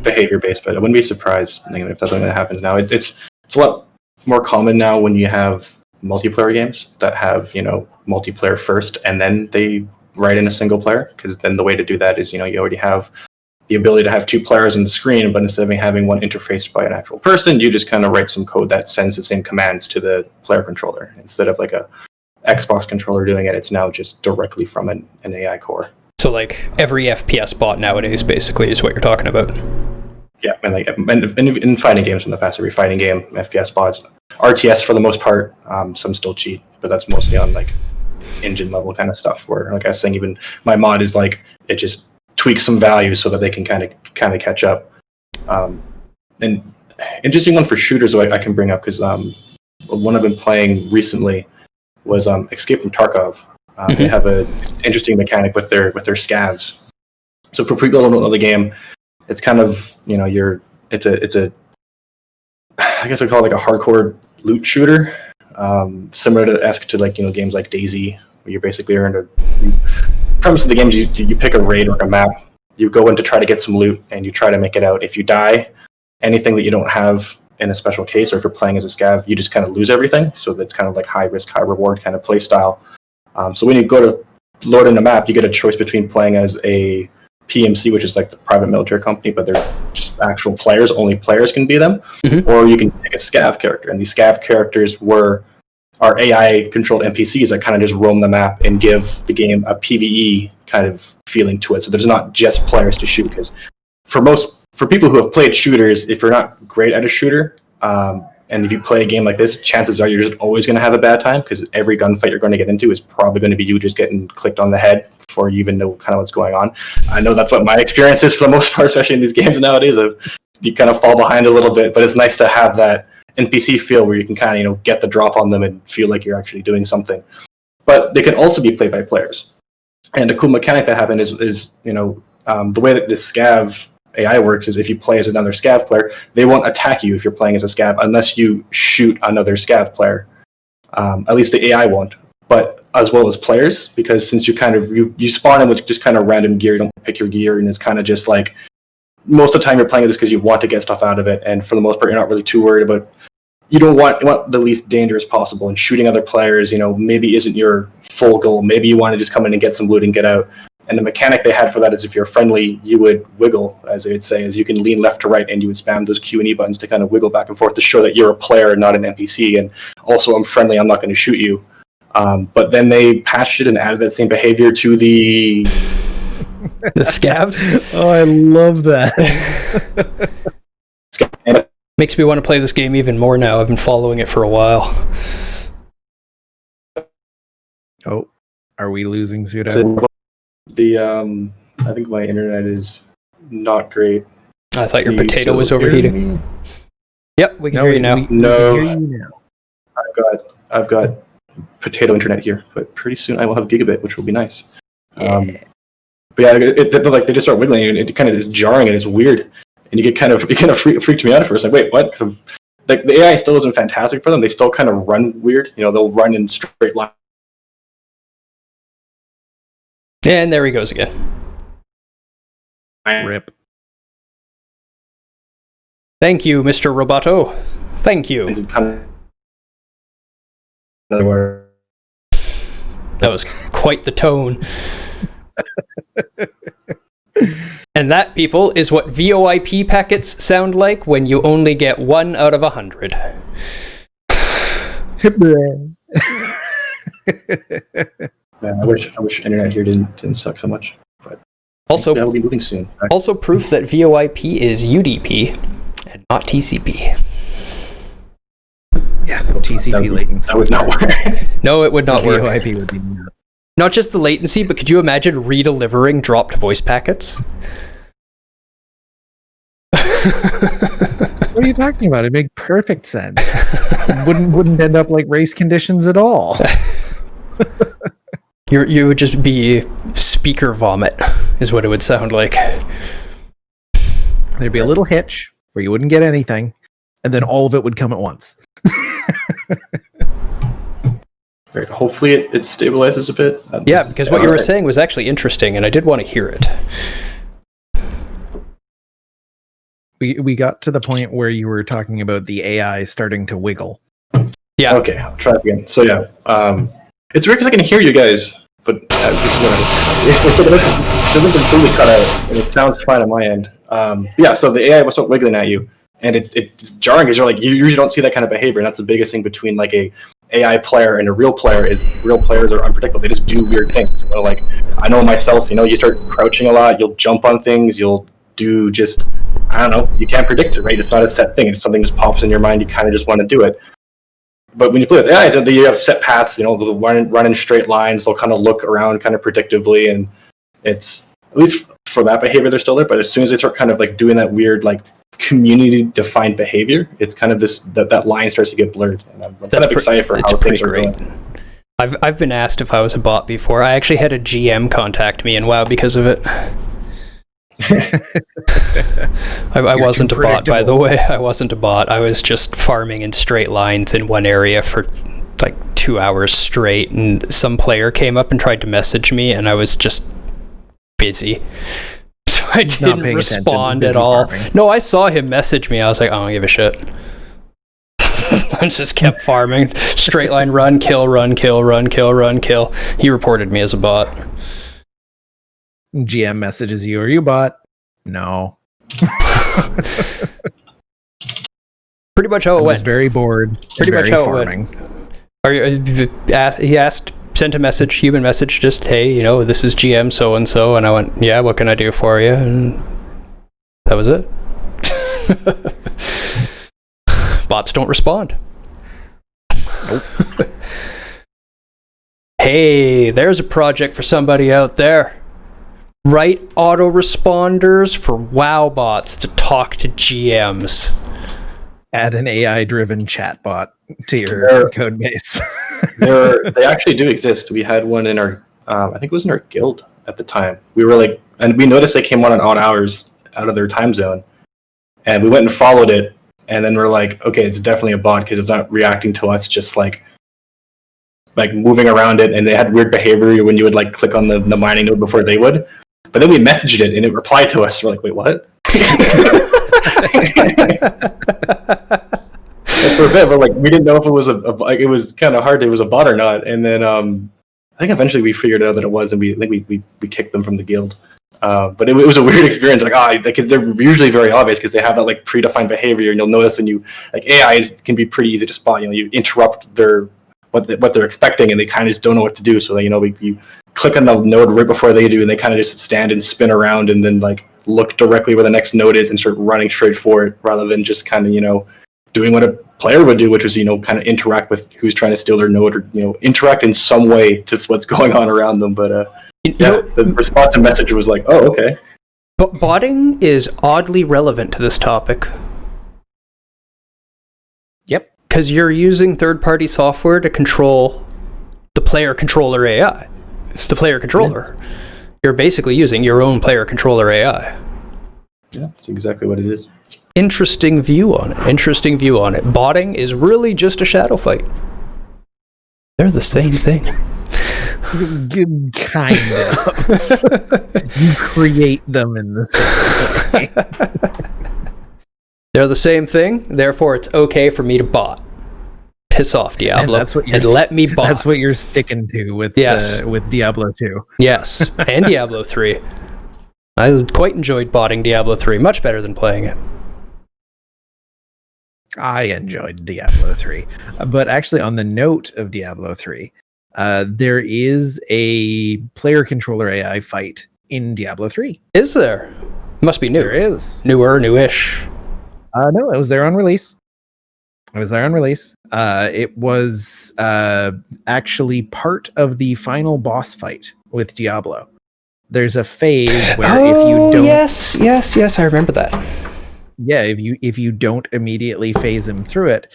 behavior based, but I wouldn't be surprised if that's something that happens now. It's a lot more common now when you have multiplayer games that have multiplayer first and then they write in a single player, because then the way to do that is you already have the ability to have two players on the screen, but instead of having one interfaced by an actual person, you just kind of write some code that sends the same commands to the player controller. Instead of like a Xbox controller doing it, it's now just directly from an AI core. So like every FPS bot nowadays basically is what you're talking about. Yeah, and in fighting games in the past, every fighting game, FPS bots, RTS for the most part, some still cheat, but that's mostly on like engine level kind of stuff where, like I was saying, even my mod is like, it just tweaks some values so that they can kind of catch up. And interesting one for shooters I can bring up, because one I've been playing recently was Escape from Tarkov. They have an interesting mechanic with their scavs. So for people who don't know the game, it's kind of it's a I guess I call it like a hardcore loot shooter, similar to like games like DayZ, where you're basically the premise of the game is you pick a raid or a map, you go in to try to get some loot, and you try to make it out. If you die, anything that you don't have in a special case, or if you're playing as a scav, you just kind of lose everything. So that's kind of like high risk, high reward kind of play style. So when you go to load in a map, you get a choice between playing as a PMC, which is like the private military company, but they're just actual players, only players can be them, or you can pick a scav character, and these scav characters are AI controlled NPCs that kind of just roam the map and give the game a PvE kind of feeling to it. So there's not just players to shoot, because for people who have played shooters, if you're not great at a shooter, and if you play a game like this, chances are you're just always going to have a bad time, because every gunfight you're going to get into is probably going to be you just getting clicked on the head before you even know kind of what's going on. I know that's what my experience is for the most part, especially in these games nowadays. You kind of fall behind a little bit, but it's nice to have that NPC feel where you can kind of get the drop on them and feel like you're actually doing something. But they can also be played by players. And a cool mechanic that happened is the way that this scav AI works is if you play as another scav player, they won't attack you if you're playing as a scav unless you shoot another scav player. At least the AI won't, but as well as players, because since you spawn in with just kind of random gear, you don't pick your gear, and it's kind of just like, most of the time you're playing this because you want to get stuff out of it, and for the most part you're not really too worried about. You want the least danger as possible, and shooting other players, maybe isn't your full goal. Maybe you want to just come in and get some loot and get out. And the mechanic they had for that is if you're friendly, you would wiggle, as they would say, is you can lean left to right and you would spam those Q and E buttons to kind of wiggle back and forth to show that you're a player, not an NPC. And also, I'm friendly, I'm not going to shoot you. But then they patched it and added that same behavior to the scavs. Oh, I love that. and Makes me want to play this game even more now. I've been following it for a while. Oh, are we losing Suda? I think my internet is not great. I thought your You potato still was hear overheating. me? Yep, we can hear you now. No. We can hear you now. I've got potato internet here, but pretty soon I will have gigabit, which will be nice. But yeah, like they just start wiggling, and it kind of is jarring and it's weird, and it kind of freaked me out at first. Like, wait, what? Because like the AI still isn't fantastic for them. They still kind of run weird. They'll run in straight line. And there he goes again. Rip. Thank you, Mr. Roboto. Thank you. Another word. That was quite the tone. And that, people, is what VoIP packets sound like when you only get 1 out of 100. Man, I wish internet here didn't suck so much. But Also, that'll be moving soon. also proof that VoIP is UDP and not TCP. Yeah, TCP latency. That would not work. No, it would not work. VoIP would be nuts. Not just the latency, but could you imagine redelivering dropped voice packets? What are you talking about? It makes perfect sense. wouldn't end up like race conditions at all. You would just be speaker vomit, is what it would sound like. There'd be a little hitch where you wouldn't get anything, and then all of it would come at once. Right. Hopefully it stabilizes a bit. Yeah, because what you were saying was actually interesting, and I did want to hear it. We got to the point where you were talking about the AI starting to wiggle. Yeah. Okay, I'll try it again. So yeah, it's weird because I can hear you guys, but it doesn't completely cut out, and it sounds fine on my end. Yeah, so the AI will start wiggling at you, and it's jarring because you usually don't see that kind of behavior, and that's the biggest thing between like a AI player and a real player is real players are unpredictable. They just do weird things. Like I know myself, you start crouching a lot, you'll jump on things, you'll do just, I don't know, you can't predict it, right? It's not a set thing. It's something just pops in your mind, you kind of just want to do it. But when you play with AI, you have set paths, they'll run in straight lines, they'll kind of look around kind of predictively, and it's, at least for that behavior, they're still there, but as soon as they start kind of like doing that weird, like, community-defined behavior, it's kind of this, that line starts to get blurred. And I'm kind of excited for how things are going. I've been asked if I was a bot before. I actually had a GM contact me in WoW because of it. I wasn't a bot, by the way. I wasn't a bot. I was just farming in straight lines in one area for like 2 hours straight, and some player came up and tried to message me, and I was just busy. So I didn't respond at all. Farming. No, I saw him message me. I was like, I don't give a shit. I just kept farming. Straight line run, kill, run, kill, run, kill, run, kill. He reported me as a bot. GM messages you, are you a bot? No. Pretty much how it went. I was very bored. Pretty much how farming. It went. He asked, sent a message, human message, just, hey, this is GM so-and-so, and I went, yeah, what can I do for you? And that was it. Bots don't respond. Nope. Hey, there's a project for somebody out there. Write autoresponders for WoW bots to talk to GMs. Add an AI-driven chatbot to your code base. They actually do exist. We had one in our, I think it was in our guild at the time. We were like, and we noticed they came on at odd hours out of their time zone. And we went and followed it. And then we're like, okay, it's definitely a bot because it's not reacting to us, just like moving around it. And they had weird behavior when you would like click on the mining node before they would. But then we messaged it and it replied to us. We're like, wait, what? For a bit, but like we didn't know if it was it was kind of hard. It was a bot or not. And then I think eventually we figured out that it was, and we kicked them from the guild. But it was a weird experience. Like they're usually very obvious because they have that like predefined behavior, and you'll notice when you like AIs can be pretty easy to spot. You interrupt their what they're expecting, and they kind of just don't know what to do. So you click on the node right before they do, and they kind of just stand and spin around, and then like look directly where the next node is and start running straight for it, rather than just kind of doing what a player would do, which was kind of interact with who's trying to steal their node, or interact in some way to what's going on around them. But the responsive message was like, oh, okay. But botting is oddly relevant to this topic. Yep. Because you're using third-party software to control the player controller AI. The player controller. Yes. You're basically using your own player controller AI. Yeah, that's exactly what it is. Interesting view on it. Botting is really just a shadow fight. They're the same thing. Kind of. You create them in the same way. They're the same thing, therefore it's okay for me to bot. Piss off, Diablo, and let me bot. That's what you're sticking to with Diablo 2. Yes, and Diablo 3. I quite enjoyed botting Diablo 3, much better than playing it. I enjoyed Diablo 3. But actually, on the note of Diablo 3, there is a player controller AI fight in Diablo 3. Is there? Must be new. There is. Newish. No, it was there on release. It was actually part of the final boss fight with Diablo. There's a phase where if you don't... Yes, I remember that. Yeah, if you don't immediately phase him through it,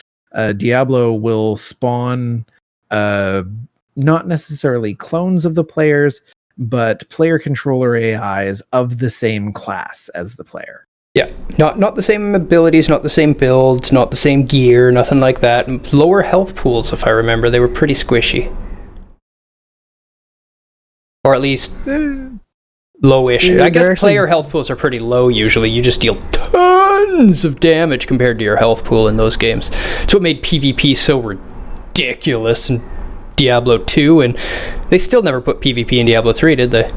Diablo will spawn not necessarily clones of the players, but player controller AIs of the same class as the player. Yeah, not the same abilities, not the same builds, not the same gear, nothing like that. Lower health pools, if I remember. They were pretty squishy. Or at least low-ish. I guess player health pools are pretty low usually. You just deal tons of damage compared to your health pool in those games. It's what made PvP so ridiculous in Diablo 2, and they still never put PvP in Diablo 3, did they?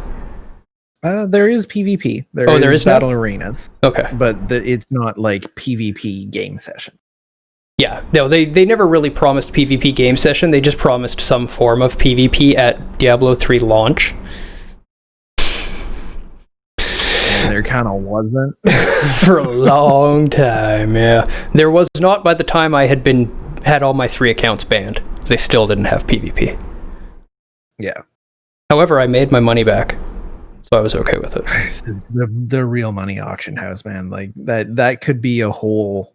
There is PvP. There is battle arenas. Okay. But it's not like PvP game session. Yeah, no, they never really promised PvP game session. They just promised some form of PvP at Diablo 3 launch. And there kind of wasn't. For a long time, yeah. There was not by the time I had all my 3 accounts banned. They still didn't have PvP. Yeah. However, I made my money back. So I was okay with it. The real money auction house, man. Like that could be a whole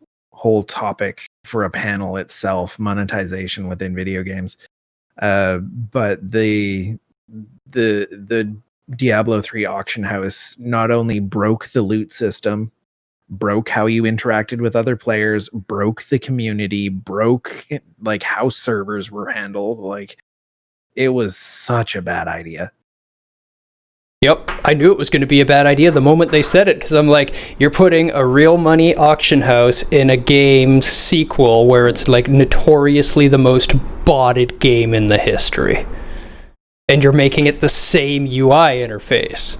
topic for a panel itself, monetization within video games. But the Diablo 3 auction house not only broke the loot system, broke how you interacted with other players, broke the community, broke like how servers were handled. Like it was such a bad idea. Yep, I knew it was going to be a bad idea the moment they said it, because I'm like, you're putting a real money auction house in a game sequel where it's like notoriously the most botted game in the history. And you're making it the same UI interface.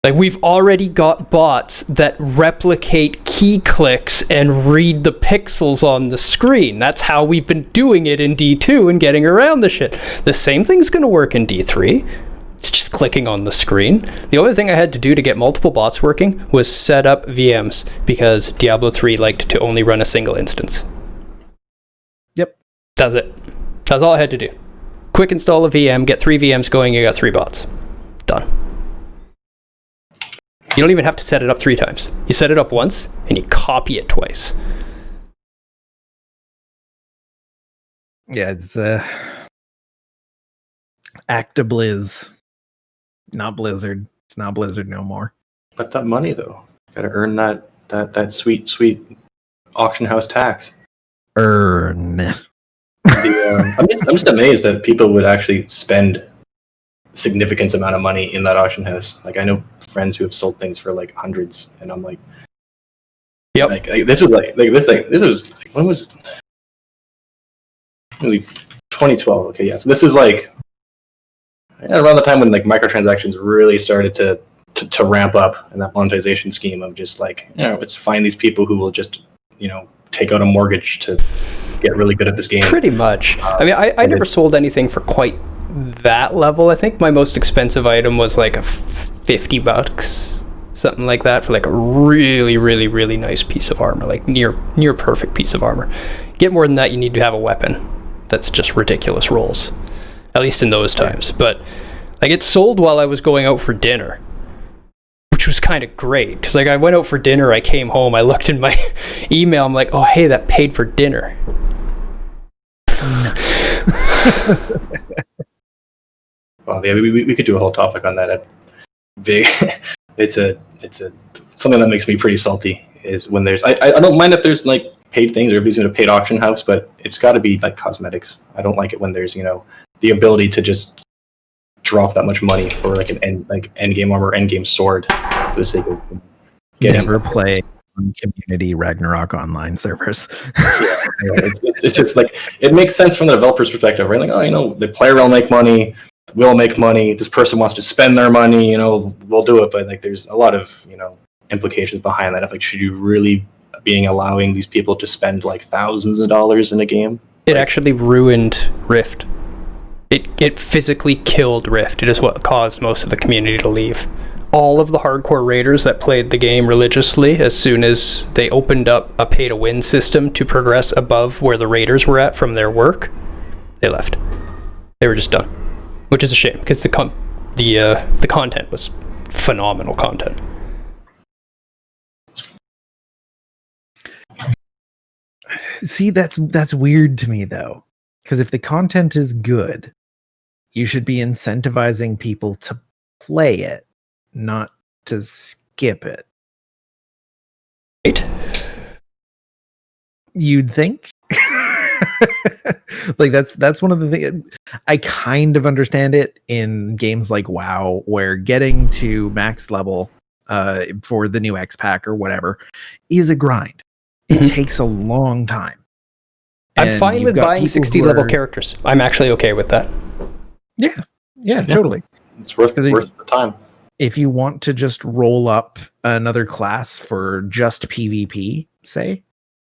Like, we've already got bots that replicate key clicks and read the pixels on the screen. That's how we've been doing it in D2 and getting around the shit. The same thing's going to work in D3. It's just clicking on the screen. The only thing I had to do to get multiple bots working was set up VMs, because Diablo 3 liked to only run a single instance. Yep. That's it. That's all I had to do. Quick install a VM, get 3 VMs going, you got 3 bots. Done. You don't even have to set it up 3 times. You set it up once, and you copy it twice. Yeah, it's Actibliz. Not Blizzard. It's not Blizzard no more. But that money, though, gotta earn that sweet auction house tax. I'm just amazed that people would actually spend significant amount of money in that auction house. Like, I know friends who have sold things for like hundreds, and I'm like, yep. Like this was when was it? Maybe 2012. Okay, yeah. So this is like around the time when like microtransactions really started to ramp up, and that monetization scheme of just like, let's find these people who will just take out a mortgage to get really good at this game. Pretty much. I mean, I never sold anything for quite that level. I think my most expensive item was like a $50, something like that, for like a really, really, really nice piece of armor, like near perfect piece of armor. Get more than that, you need to have a weapon that's just ridiculous rolls, at least in those times. But like, it sold while I was going out for dinner, which was kind of great, because like I went out for dinner, I came home, I looked in my email, I'm like, oh hey, that paid for dinner. Well, yeah, we could do a whole topic on that. It's something that makes me pretty salty is when there's I don't mind if there's like paid things or if he's in a paid auction house, but it's got to be like cosmetics. I don't like it when there's the ability to just drop that much money for like an end game armor, end game sword for the sake of getting. Never play on community Ragnarok online servers. It's just like, it makes sense from the developer's perspective, right? Like, oh, the player will make money, we'll make money. This person wants to spend their money, we'll do it. But like, there's a lot of implications behind that. Of like, should you really being allowing these people to spend like thousands of dollars in a game? It actually ruined Rift. It physically killed Rift. It is what caused most of the community to leave. All of the hardcore raiders that played the game religiously, as soon as they opened up a pay-to-win system to progress above where the raiders were at from their work, they left. They were just done, which is a shame, because the content was phenomenal content. See, that's weird to me though, because if the content is good, you should be incentivizing people to play it, not to skip it. Right? You'd think. Like that's one of the things. I kind of understand it in games like WoW, where getting to max level for the new X pack or whatever is a grind. It takes a long time. I'm fine with buying 60 level characters. I'm actually okay with that. Yeah, totally. It's worth the time. If you want to just roll up another class for just PvP, say,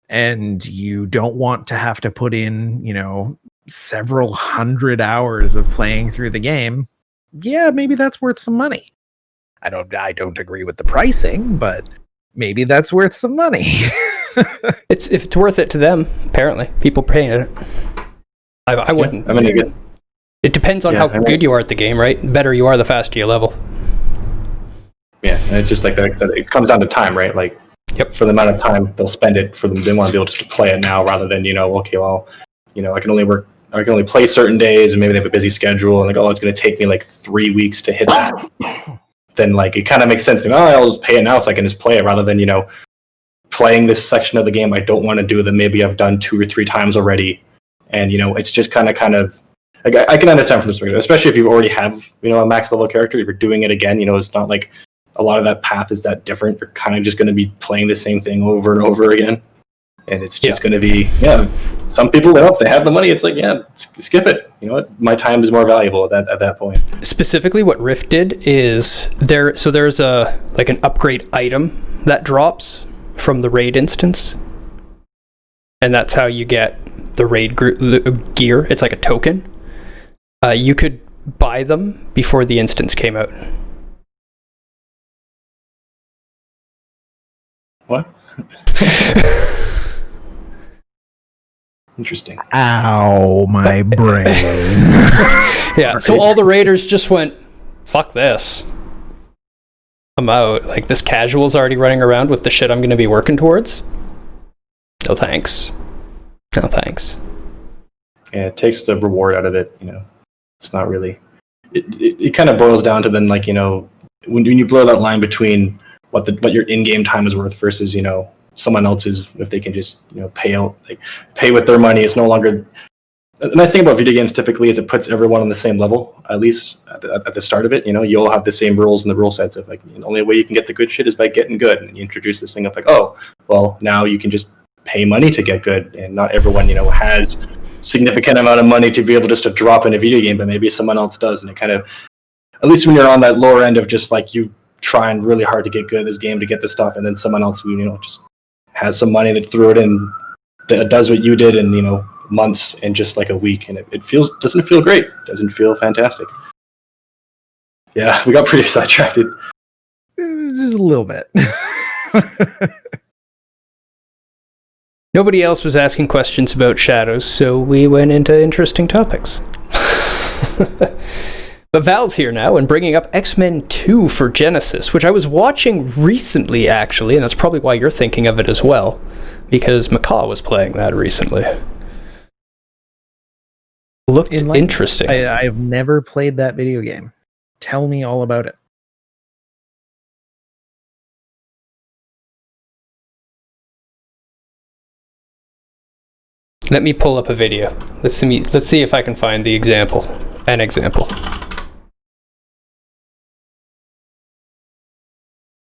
and you don't want to have to put in, several hundred hours of playing through the game, yeah, maybe that's worth some money. I don't agree with the pricing, but maybe that's worth some money. If it's worth it to them, apparently. People paying it. I wouldn't. I mean, I guess it depends on how good you are at the game, right? The better you are, the faster you level. Yeah, and it's just like that. It comes down to time, right? Like, for the amount of time they'll spend it for them, they want to be able to play it now rather than okay, well, I can only play certain days, and maybe they have a busy schedule, and like, oh, it's going to take me like 3 weeks to hit that. Then like, it kind of makes sense to me. Oh, I'll just pay it now so I can just play it rather than playing this section of the game I don't want to do that maybe I've done 2 or 3 times already, and it's just kind of like, I can understand from this perspective, especially if you already have a max level character. If you're doing it again, it's not like a lot of that path is that different. You're kind of just going to be playing the same thing over and over again, and it's just going to be some people, if they have the money, it's like, skip it. You know what, my time is more valuable at that point. Specifically, what Rift did is there's a like an upgrade item that drops from the raid instance, and that's how you get the raid gear. It's like a token. You could buy them before the instance came out. What? Interesting. Ow, my brain. Yeah, so all the raiders just went, fuck this. I'm out. Like, this casual's already running around with the shit I'm going to be working towards. No thanks. No thanks. Yeah, it takes the reward out of it. It's not really. It kind of boils down to then, like, when you blur that line between what your in-game time is worth versus someone else's, if they can just pay with their money. It's no longer. The nice thing about video games typically is it puts everyone on the same level, at least at the start of it. You'll have the same rules in the rule sets of like, the only way you can get the good shit is by getting good, and you introduce this thing of like, oh, well, now you can just pay money to get good, and not everyone has significant amount of money to be able just to drop in a video game, but maybe someone else does, and it kind of, at least when you're on that lower end of just like you trying really hard to get good at this game to get this stuff, and then someone else who just has some money that threw it in that does what you did in months in just like a week, and it doesn't feel great. Doesn't feel fantastic. Yeah, we got pretty sidetracked. Just a little bit. Nobody else was asking questions about shadows, so we went into interesting topics. But Val's here now and bringing up X-Men 2 for Genesis, which I was watching recently, actually, and that's probably why you're thinking of it as well, because Macaw was playing that recently. Looked interesting. I have never played that video game. Tell me all about it. Let me pull up a video. Let's see if I can find an example.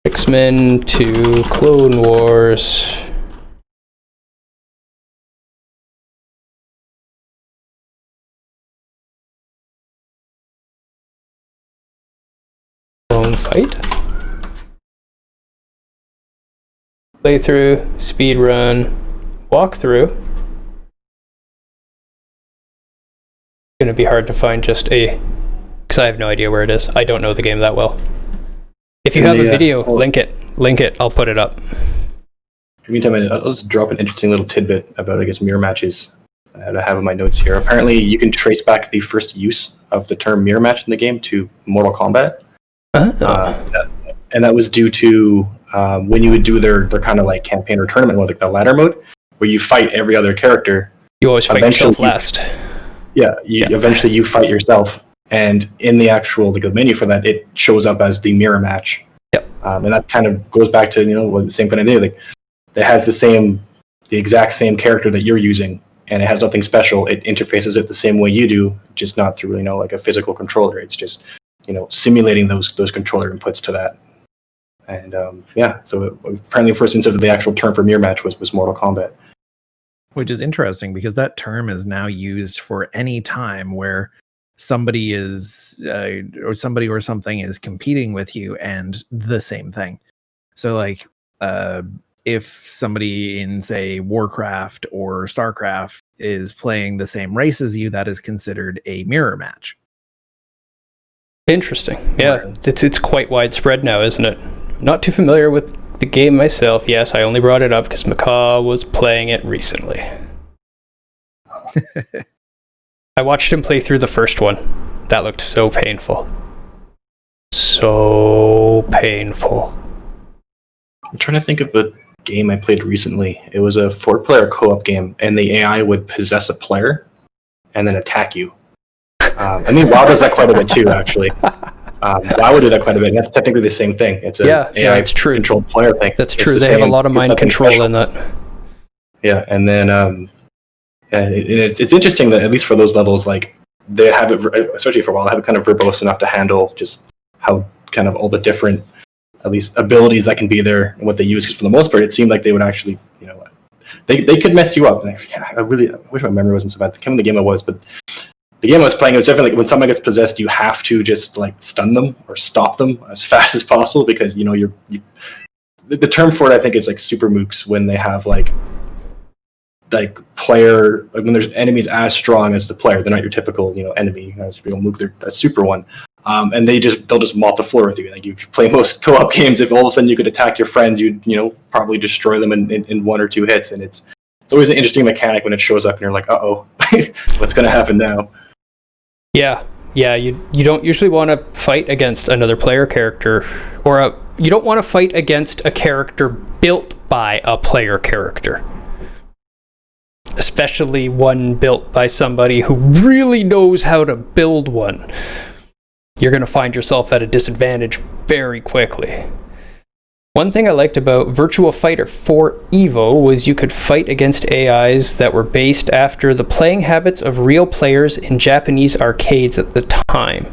X-Men 2 Clone Wars. Clone fight. Playthrough, speed run, walkthrough. Gonna be hard to find because I have no idea where it is. I don't know the game that well. If you have a video, link it. I'll put it up. Meantime, I'll just drop an interesting little tidbit about, I guess, mirror matches that I have in my notes here. Apparently, you can trace back the first use of the term mirror match in the game to Mortal Kombat. And that was due to when you would do their kind of like campaign or tournament mode, like the ladder mode, where you fight every other character. You always fight yourself last. Eventually you fight yourself, and in the actual the menu for that, it shows up as the mirror match. Yep. And that kind of goes back to the same kind of idea. Like, it has the exact same character that you're using, and it has nothing special. It interfaces it the same way you do, just not through like a physical controller. It's just simulating those controller inputs to that. And so apparently the first instance of the actual term for mirror match was Mortal Kombat. Which is interesting because that term is now used for any time where somebody is or somebody or something is competing with you and the same thing. So like if somebody in, say, Warcraft or Starcraft is playing the same race as you, that is considered a mirror match. Interesting. Yeah, it's quite widespread now, isn't it? Not too familiar with the game myself. Yes, I only brought it up because Macaw was playing it recently. I watched him play through the first one. That looked so painful. So painful. I'm trying to think of a game I played recently. It was a 4-player co-op game, and the AI would possess a player and then attack you. WoW does that quite a bit too, actually. WoW would do that quite a bit, and that's technically the same thing. It's an AI it's true. Controlled player thing. That's true. They have a lot of mind control in that. Yeah, and then it's interesting that at least for those levels, like they have it, especially for WoW, they have it kind of verbose enough to handle just how kind of all the different, at least, abilities that can be there and what they use. Because for the most part, it seemed like they would actually, they could mess you up. And I wish my memory wasn't so bad. I can't remember the game it was, but the game I was playing, it was definitely like when someone gets possessed, you have to just like stun them or stop them as fast as possible because the term for it, I think, is like super mooks, when they have like player, like when there's enemies as strong as the player. They're not your typical enemy. Mook, they're a super one, and they'll just mop the floor with you. Like if you play most co-op games, if all of a sudden you could attack your friends, you'd probably destroy them in 1 or 2 hits, and it's always an interesting mechanic when it shows up and you're like, uh-oh, what's going to happen now? Yeah, you don't usually want to fight against another player character, or you don't want to fight against a character built by a player character. Especially one built by somebody who really knows how to build one. You're going to find yourself at a disadvantage very quickly. One thing I liked about Virtua Fighter 4 Evo was you could fight against AIs that were based after the playing habits of real players in Japanese arcades at the time.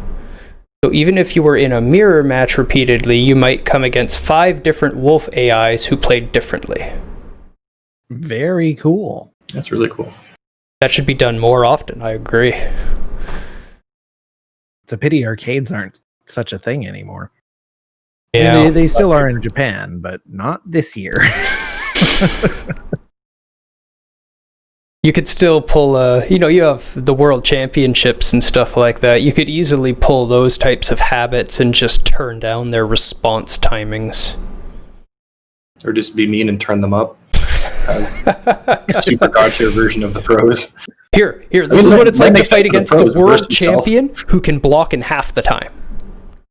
So even if you were in a mirror match repeatedly, you might come against 5 different wolf AIs who played differently. Very cool. That's really cool. That should be done more often, I agree. It's a pity arcades aren't such a thing anymore. Yeah, they still are in Japan, but not this year. You could still pull, you have the world championships and stuff like that. You could easily pull those types of habits and just turn down their response timings. Or just be mean and turn them up. Super god tier version of the pros. Here, this is what it's like to fight against the world champion who can block in half the time.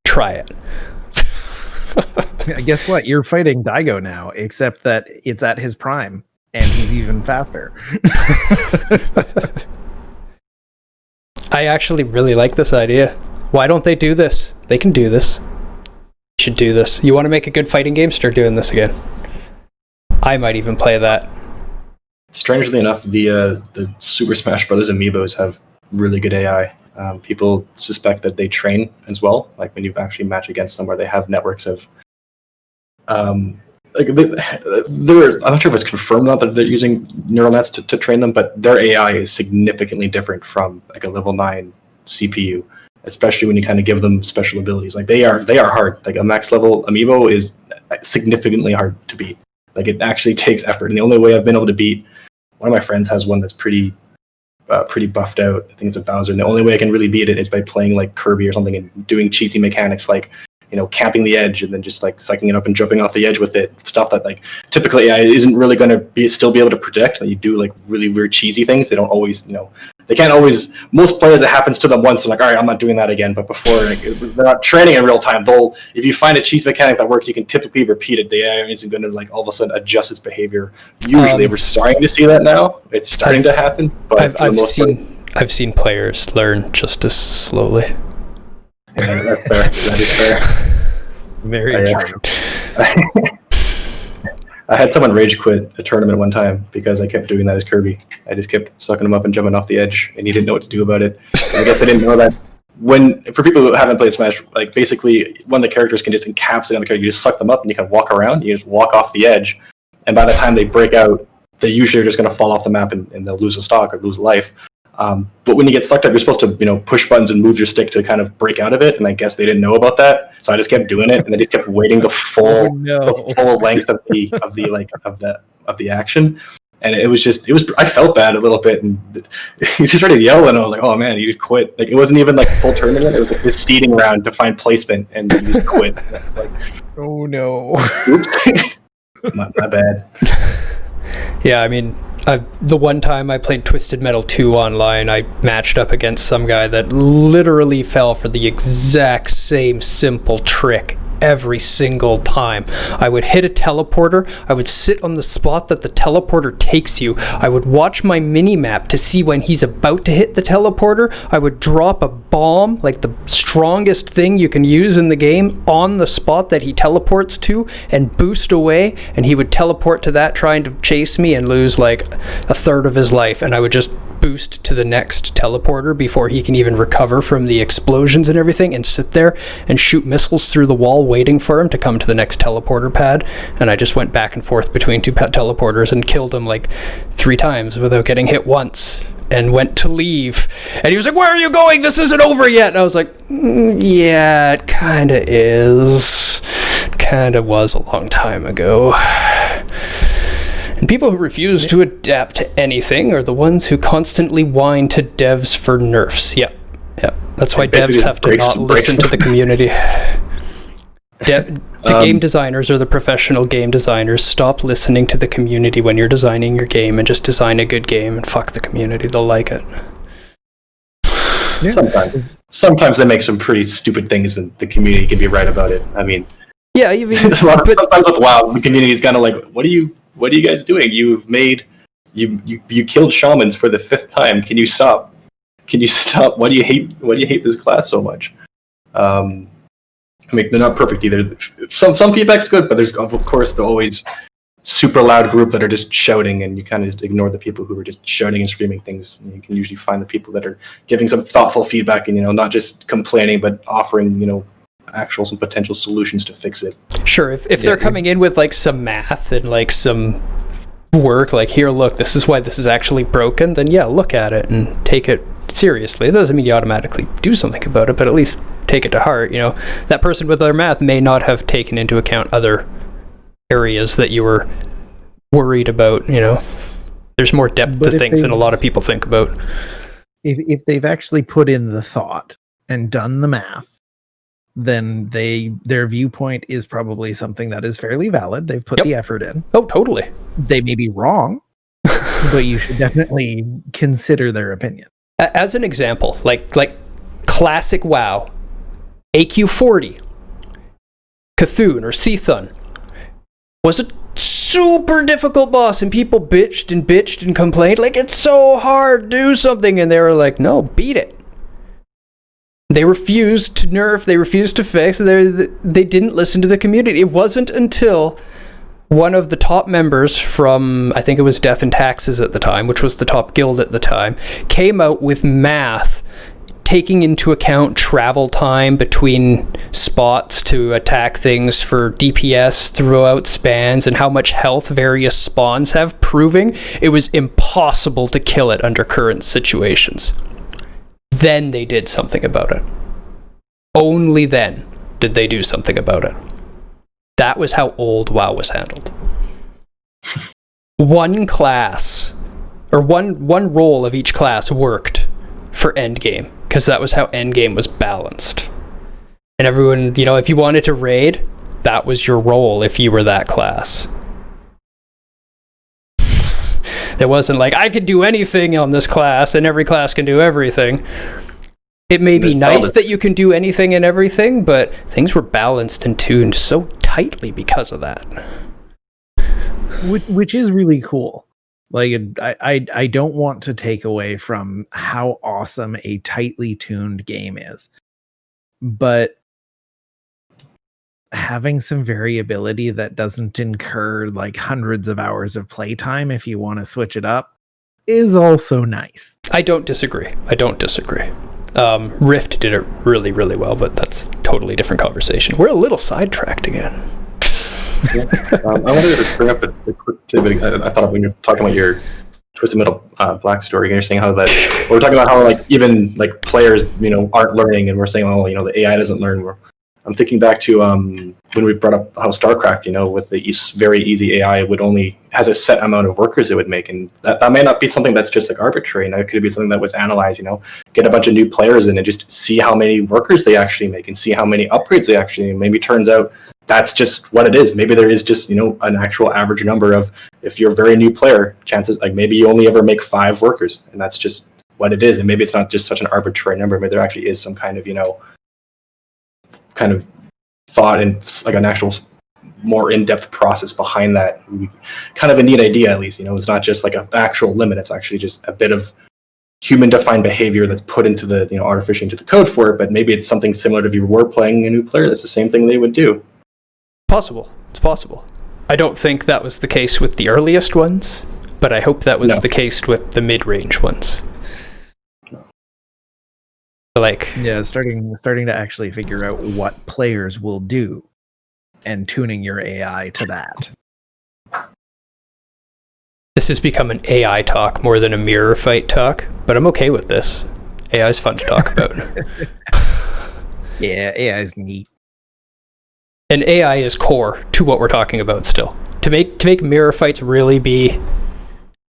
Try it. Guess what? You're fighting Daigo now, except that it's at his prime, and he's even faster. I actually really like this idea. Why don't they do this? They can do this. You should do this. You want to make a good fighting game? Start doing this again. I might even play that. Strangely enough, the Super Smash Bros. Amiibos have really good AI. People suspect that they train as well, like when you actually match against them, where they have networks of I'm not sure if it's confirmed or not that they're using neural nets to train them, but their AI is significantly different from like a level 9 CPU, especially when you kind of give them special abilities. Like they are hard. Like a max level Amiibo is significantly hard to beat. Like it actually takes effort, and the only way I've been able to beat, one of my friends has one that's pretty buffed out. I think it's a Bowser, and the only way I can really beat it is by playing like Kirby or something and doing cheesy mechanics like, camping the edge and then just like sucking it up and jumping off the edge with it. Stuff that like typically AI isn't really going to still be able to predict. Like you do like really weird cheesy things. They don't always, they can't always. Most players, it happens to them once, and like, all right, I'm not doing that again. But before, like, they're not training in real time. If you find a cheese mechanic that works, you can typically repeat it. The AI isn't going to like all of a sudden adjust its behavior. Usually, we're starting to see that now. It's starting to happen. But I've seen players learn just as slowly. Yeah, that's fair. That is fair. Very true. I had someone rage quit a tournament one time because I kept doing that as Kirby. I just kept sucking him up and jumping off the edge, and he didn't know what to do about it. I guess they didn't know that for people who haven't played Smash, like basically one of the characters can just encapsulate on the character. You just suck them up and you can walk around. You just walk off the edge, and by the time they break out, they usually are just going to fall off the map and they'll lose a stock or lose a life. But when you get sucked up, you're supposed to, push buttons and move your stick to kind of break out of it. And I guess they didn't know about that, so I just kept doing it, and they just kept waiting the full length of the action. And it was I felt bad a little bit, and he just started yelling. And I was like, oh man, you just quit. Like it wasn't even like full tournament. It was like this seeding round to find placement, and you just quit. And I was like, oh no, oops, my bad. Yeah, I mean, the one time I played Twisted Metal 2 online, I matched up against some guy that literally fell for the exact same simple trick every single time. I would hit a teleporter, I would sit on the spot that the teleporter takes you, I would watch my mini-map to see when he's about to hit the teleporter, I would drop a bomb, like the strongest thing you can use in the game, on the spot that he teleports to, and boost away, and he would teleport to that trying to chase me and lose like a third of his life, and I would just boost to the next teleporter before he can even recover from the explosions and everything, and sit there and shoot missiles through the wall waiting for him to come to the next teleporter pad. And I just went back and forth between two teleporters and killed him like 3 times without getting hit once, and went to leave, and he was like, where are you going? This isn't over yet. And I was like, yeah, it kinda is. Kinda was a long time ago. And people who refuse to adapt to anything are the ones who constantly whine to devs for nerfs. Yep. That's why devs have to not listen to the community. The game designers are the professional game designers. Stop listening to the community when you're designing your game, and just design a good game, and fuck the community. They'll like it. Yeah. Sometimes they make some pretty stupid things, and the community can be right about it. I mean, yeah, you mean, sometimes with WoW, the community is kind of like, what are you guys doing? You killed shamans for the 5th time. Can you stop? Why do you hate this class so much? I mean, they're not perfect either. Some feedback's good, but there's of course the always super loud group that are just shouting, and you kind of just ignore the people who are just shouting and screaming things. And you can usually find the people that are giving some thoughtful feedback and not just complaining, but offering some potential solutions to fix it. Sure, if they're coming in with like some math and like some work, like, here, look, this is why this is actually broken, then yeah, look at it and take it seriously. It doesn't mean you automatically do something about it, but at least take it to heart. That person with their math may not have taken into account other areas that you were worried about. There's more depth But to if things than a they- lot of people think about. If they've actually put in the thought and done the math, then their viewpoint is probably something that is fairly valid. They've put Yep. the effort in. Oh, totally. They may be wrong, but you should definitely consider their opinion. As an example, like classic WoW, AQ40, Cthulhu or Cthulhu was a super difficult boss, and people bitched and complained like it's so hard, do something, and they were like, no, beat it. They refused to nerf, they refused to fix, they didn't listen to the community. It wasn't until one of the top members from, I think it was Death and Taxes at the time, which was the top guild at the time, came out with math taking into account travel time between spots to attack things for DPS throughout spans and how much health various spawns have, proving it was impossible to kill it under current situations. Then they did something about it. Only then did they do something about it. That was how old WoW was handled. One class, or one role of each class worked for endgame, because that was how endgame was balanced. And everyone, if you wanted to raid, that was your role if you were that class. There wasn't like, I could do anything on this class, and every class can do everything. It may be nice that you can do anything and everything, but things were balanced and tuned so tightly because of that. Which is really cool. Like, I don't want to take away from how awesome a tightly tuned game is, but having some variability that doesn't incur like hundreds of hours of playtime if you want to switch it up is also nice. I don't disagree. Rift did it really, really well, but that's a totally different conversation. We're a little sidetracked again. I wanted to bring up a quick tidbit. I thought when you're talking about your Twisted Metal Black story, you're saying how that we're talking about how like even like players aren't learning, and we're saying the AI doesn't learn. I'm thinking back to when we brought up how StarCraft, with the very easy AI, has a set amount of workers it would make, and that may not be something that's just like arbitrary. It could be something that was analyzed. Get a bunch of new players in and just see how many workers they actually make, and see how many upgrades they actually make. Maybe turns out that's just what it is. Maybe there is just an actual average number of, if you're a very new player, chances like maybe you only ever make 5 workers, and that's just what it is. And maybe it's not just such an arbitrary number. Maybe there actually is some kind of kind of thought and like an actual more in-depth process behind that. Kind of a neat idea, at least. It's not just like an actual limit. It's actually just a bit of human-defined behavior that's put into the artificially into the code for it. But maybe it's something similar to if you were playing a new player. That's the same thing they would do. It's possible. I don't think that was the case with the earliest ones, but I hope that was the case with the mid-range ones. Starting to actually figure out what players will do and tuning your AI to that. This has become an AI talk more than a mirror fight talk, but I'm okay with this. AI is fun to talk about. Yeah, AI is neat. And AI is core to what we're talking about still. To make mirror fights really be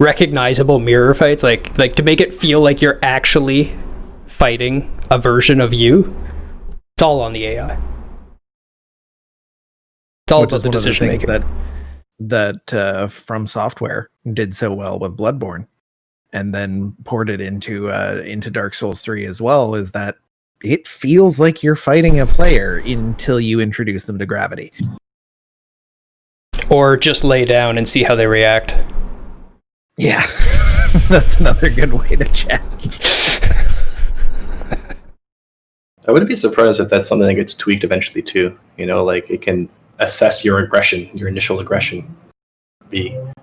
recognizable mirror fights, like to make it feel like you're actually fighting a version of you, it's all on the AI. It's all about the decision making. That From Software did so well with Bloodborne, and then poured it into Dark Souls 3 as well, is that it feels like you're fighting a player until you introduce them to gravity. Or just lay down and see how they react. Yeah, that's another good way to check. I wouldn't be surprised if that's something that gets tweaked eventually too. Like it can assess your aggression, your initial aggression.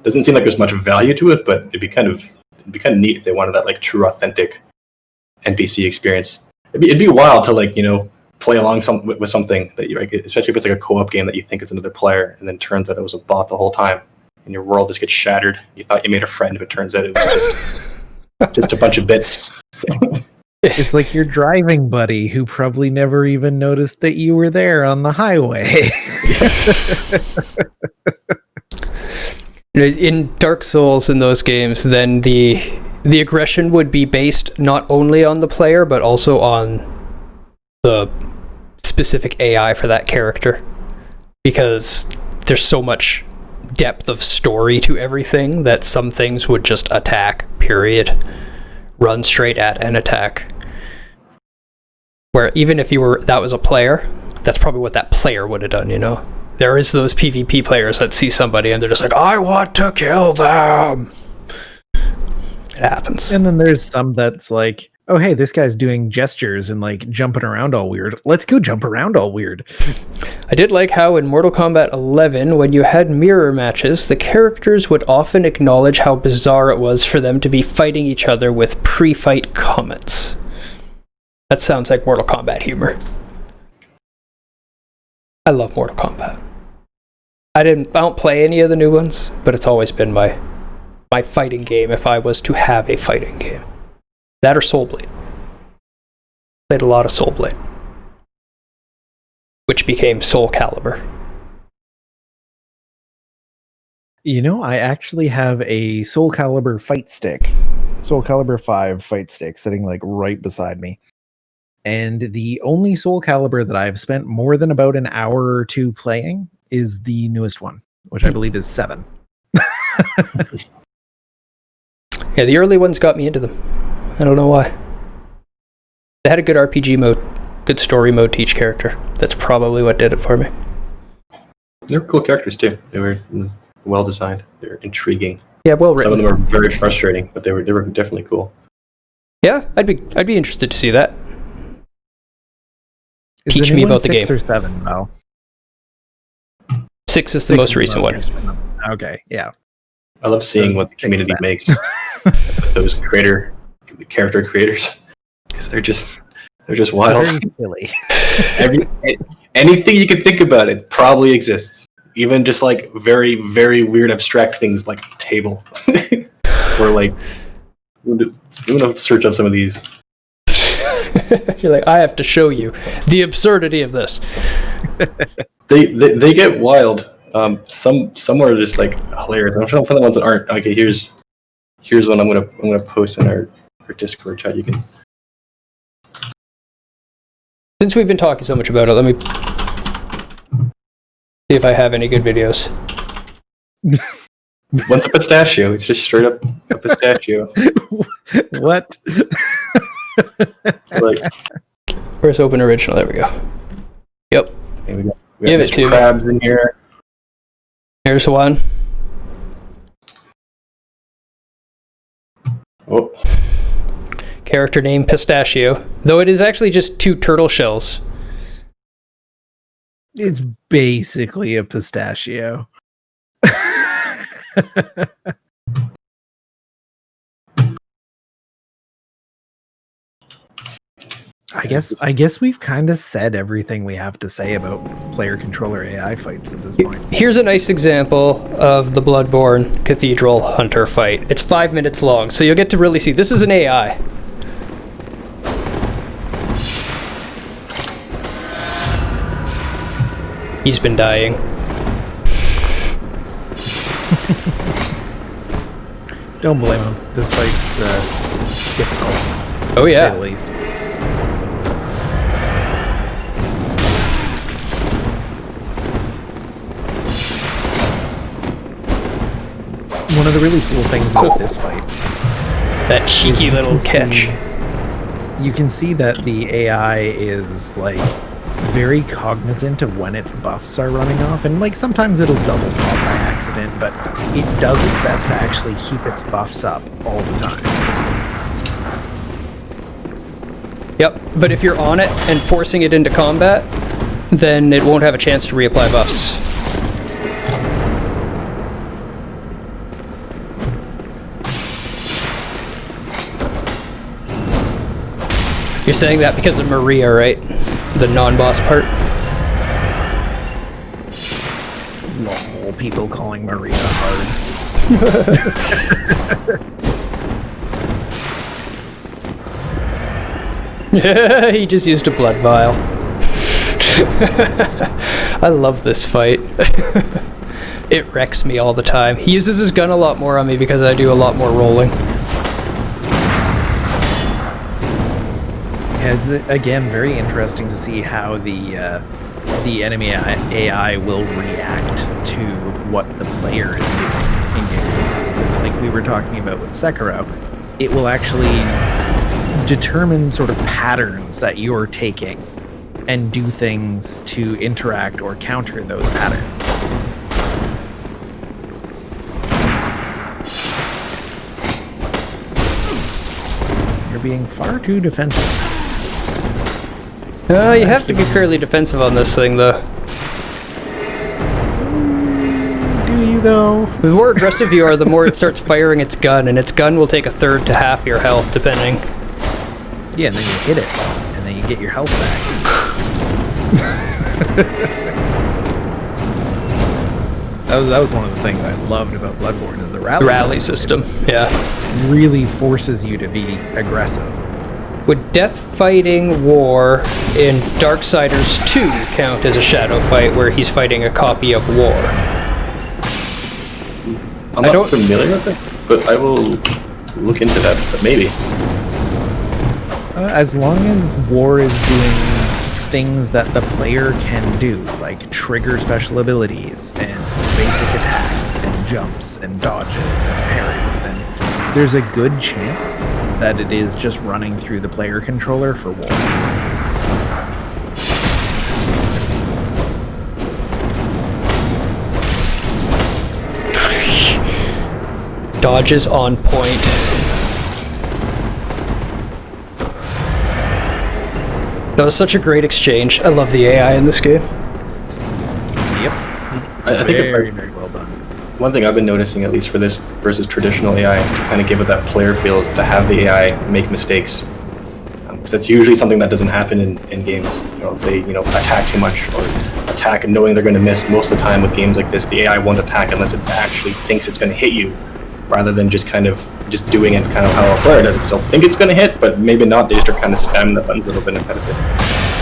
Doesn't seem like there's much value to it, but it'd be kind of neat if they wanted that like true, authentic NPC experience. It'd be wild to play along with something that you like, especially if it's like a co-op game that you think it's another player, and then turns out it was a bot the whole time, and your world just gets shattered. You thought you made a friend, but it turns out it was just a bunch of bits. It's like your driving buddy who probably never even noticed that you were there on the highway. In Dark Souls, in those games, then the aggression would be based not only on the player, but also on the specific AI for that character. Because there's so much depth of story to everything that some things would just attack, period. Run straight at and attack. Where even if that was a player, that's probably what that player would have done, you know? There is those PvP players that see somebody and they're just like, I want to kill them. It happens. And then there's some that's like, oh, hey, this guy's doing gestures and like jumping around all weird. Let's go jump around all weird. I did like how in Mortal Kombat 11, when you had mirror matches, the characters would often acknowledge how bizarre it was for them to be fighting each other with pre-fight comments. That sounds like Mortal Kombat humor. I love Mortal Kombat. I don't play any of the new ones, but it's always been my fighting game if I was to have a fighting game. That or Soul Blade. Played a lot of Soul Blade, which became Soul Calibur. You know, I actually have a Soul Calibur fight stick, Soul Calibur 5 fight stick sitting like right beside me. And the only Soul Calibur that I've spent more than about an hour or two playing is the newest one, which I believe is 7. Yeah, the early ones got me into them. I don't know why. They had a good RPG mode, good story mode to each character. That's probably what did it for me. They're cool characters too. They were well designed. They're intriguing. Yeah, well written. Some of them are very frustrating, but they were definitely cool. Yeah, I'd be interested to see that. Is Teach the new me one about the 6 game. or 7, Mel? 6 is the most recent one. Okay, yeah. I love seeing what the community makes with those character creators, because they're just wild. Very silly. Anything you can think about it probably exists. Even just like very, very weird abstract things like table. Or like, I'm gonna search up some of these. You're like, I have to show you the absurdity of this. They get wild. Some are just like hilarious. I'm trying to find the ones that aren't. Okay, here's one I'm gonna post in our Discord chat. You can. Since we've been talking so much about it, let me see if I have any good videos. One's a pistachio. It's just straight up a pistachio. What? Like, Where's Open Original? There we go. Yep. here we go. We Give got it to Mr. me. Crabs in here. Here's one. Oh, Character name Pistachio, though it is actually just 2 turtle shells. It's basically a pistachio. I guess we've kind of said everything we have to say about player controller AI fights at this point. Here's a nice example of the Bloodborne Cathedral Hunter fight. It's 5 minutes long, so you'll get to really see. This is an AI. He's been dying. Don't blame him. This fight's difficult. Oh To say yeah. the least. One of the really cool things about this fight, That cheeky little catch. you can see that the AI is like very cognizant of when its buffs are running off, and like sometimes it'll double pop by accident, but it does its best to actually keep its buffs up all the time. Yep, but if you're on it and forcing it into combat, then it won't have a chance to reapply buffs. You're saying that because of Maria, right? The non-boss part? Lol, people calling Maria hard. He just used a blood vial. I love this fight. It wrecks me all the time. He uses his gun a lot more on me because I do a lot more rolling. Yeah, it's, again, very interesting to see how the enemy AI will react to what the player is doing in game. Like we were talking about with Sekiro, it will actually determine sort of patterns that you're taking and do things to interact or counter those patterns. You're being far too defensive. You have to be fairly defensive on this thing, though. Do you, though? The more aggressive you are, the more it starts firing its gun, and its gun will take a third to half your health, depending. Yeah, and then you hit it, and then you get your health back. That was one of the things I loved about Bloodborne, is the rally system. Yeah. Really forces you to be aggressive. Would Death Fighting War in Darksiders 2 count as a shadow fight where he's fighting a copy of War? I'm not familiar with it, but I will look into that, but maybe. As long as War is doing things that the player can do, like trigger special abilities and basic attacks and jumps and dodges and parries, then there's a good chance that it is just running through the player controller for War. Dodges on point. That was such a great exchange. I love the AI in this game. Yep. I think very, very well done. One thing I've been noticing, at least for this versus traditional AI, to kind of give it that player feel, is to have the AI make mistakes. Because that's usually something that doesn't happen in games. If they attack too much or attack knowing they're going to miss. Most of the time with games like this, the AI won't attack unless it actually thinks it's going to hit you, rather than just doing it kind of how a player does it. Because they'll think it's going to hit, but maybe not. They just are kind of spamming the buttons a little bit instead of it.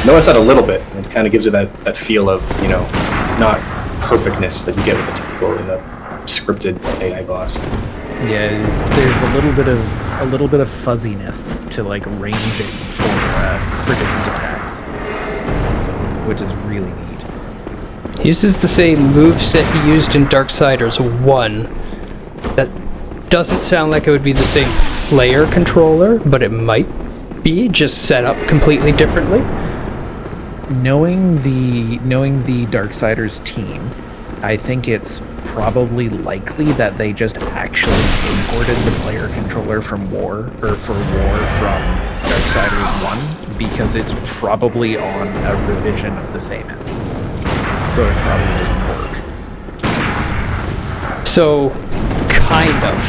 Notice that a little bit, and it kind of gives it that feel of not perfectness that you get with the typical scripted AI boss. Yeah, there's a little bit of fuzziness to like ranging for different attacks, which is really neat. He uses the same moveset he used in Darksiders 1. That doesn't sound like it would be the same player controller, but it might be, just set up completely differently. Knowing the Darksiders team, I think it's probably likely that they just actually imported the player controller from War from Darksiders 1, because it's probably on a revision of the same engine. So it probably doesn't work. So, kind of.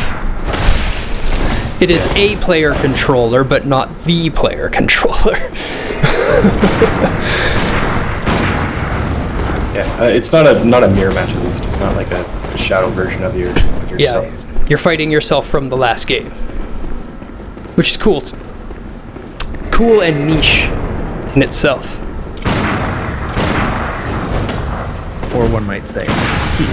It is a player controller, but not the player controller. Yeah, it's not a mirror match, at least. It's not like a shadow version of yourself. Yeah, you're fighting yourself from the last game, which is cool. It's cool and niche in itself. Or one might say, teach.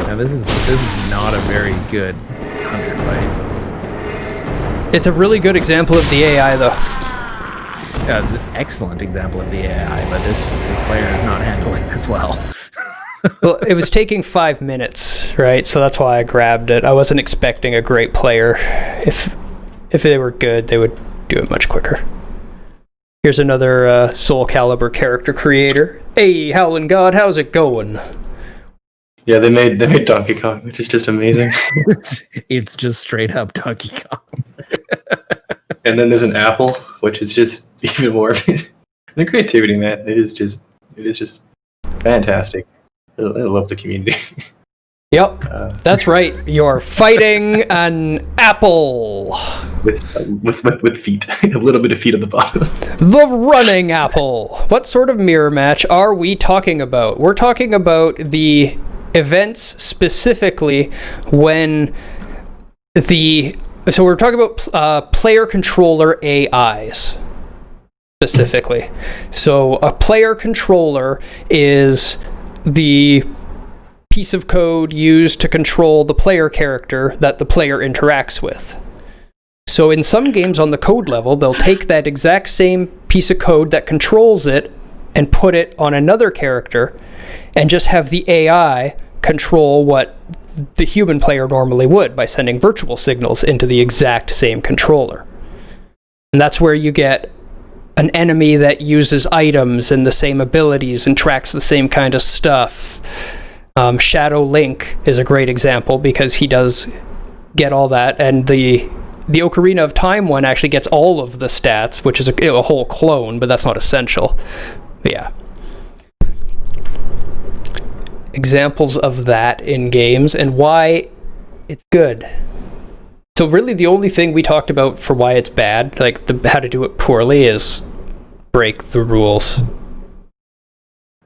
Now this is not a very good hunter fight. It's a really good example of the AI, though. Yeah, it's an excellent example of the AI, but this player is not handling this well. Well, it was taking 5 minutes, right? So that's why I grabbed it. I wasn't expecting a great player. If they were good, they would do it much quicker. Here's another Soul Calibur character creator. Hey, Howlin' God, how's it going? Yeah, they made Donkey Kong, which is just amazing. It's just straight up Donkey Kong. And then there's an apple, which is just even more. The creativity, man, it is just fantastic. I love the community. Yep, that's right. You're fighting an apple. With feet. A little bit of feet at the bottom. The running apple. What sort of mirror match are we talking about? We're talking about the events specifically when so we're talking about player controller AIs. specifically. So a player controller is the piece of code used to control the player character that the player interacts with. So in some games on the code level, they'll take that exact same piece of code that controls it and put it on another character and just have the AI control what the human player normally would by sending virtual signals into the exact same controller. And that's where you get an enemy that uses items and the same abilities and tracks the same kind of stuff. Shadow Link is a great example because he does get all that, and the Ocarina of Time one actually gets all of the stats, which is a whole clone, but that's not essential. But yeah. Examples of that in games and why it's good. So really the only thing we talked about for why it's bad, like how to do it poorly, is break the rules.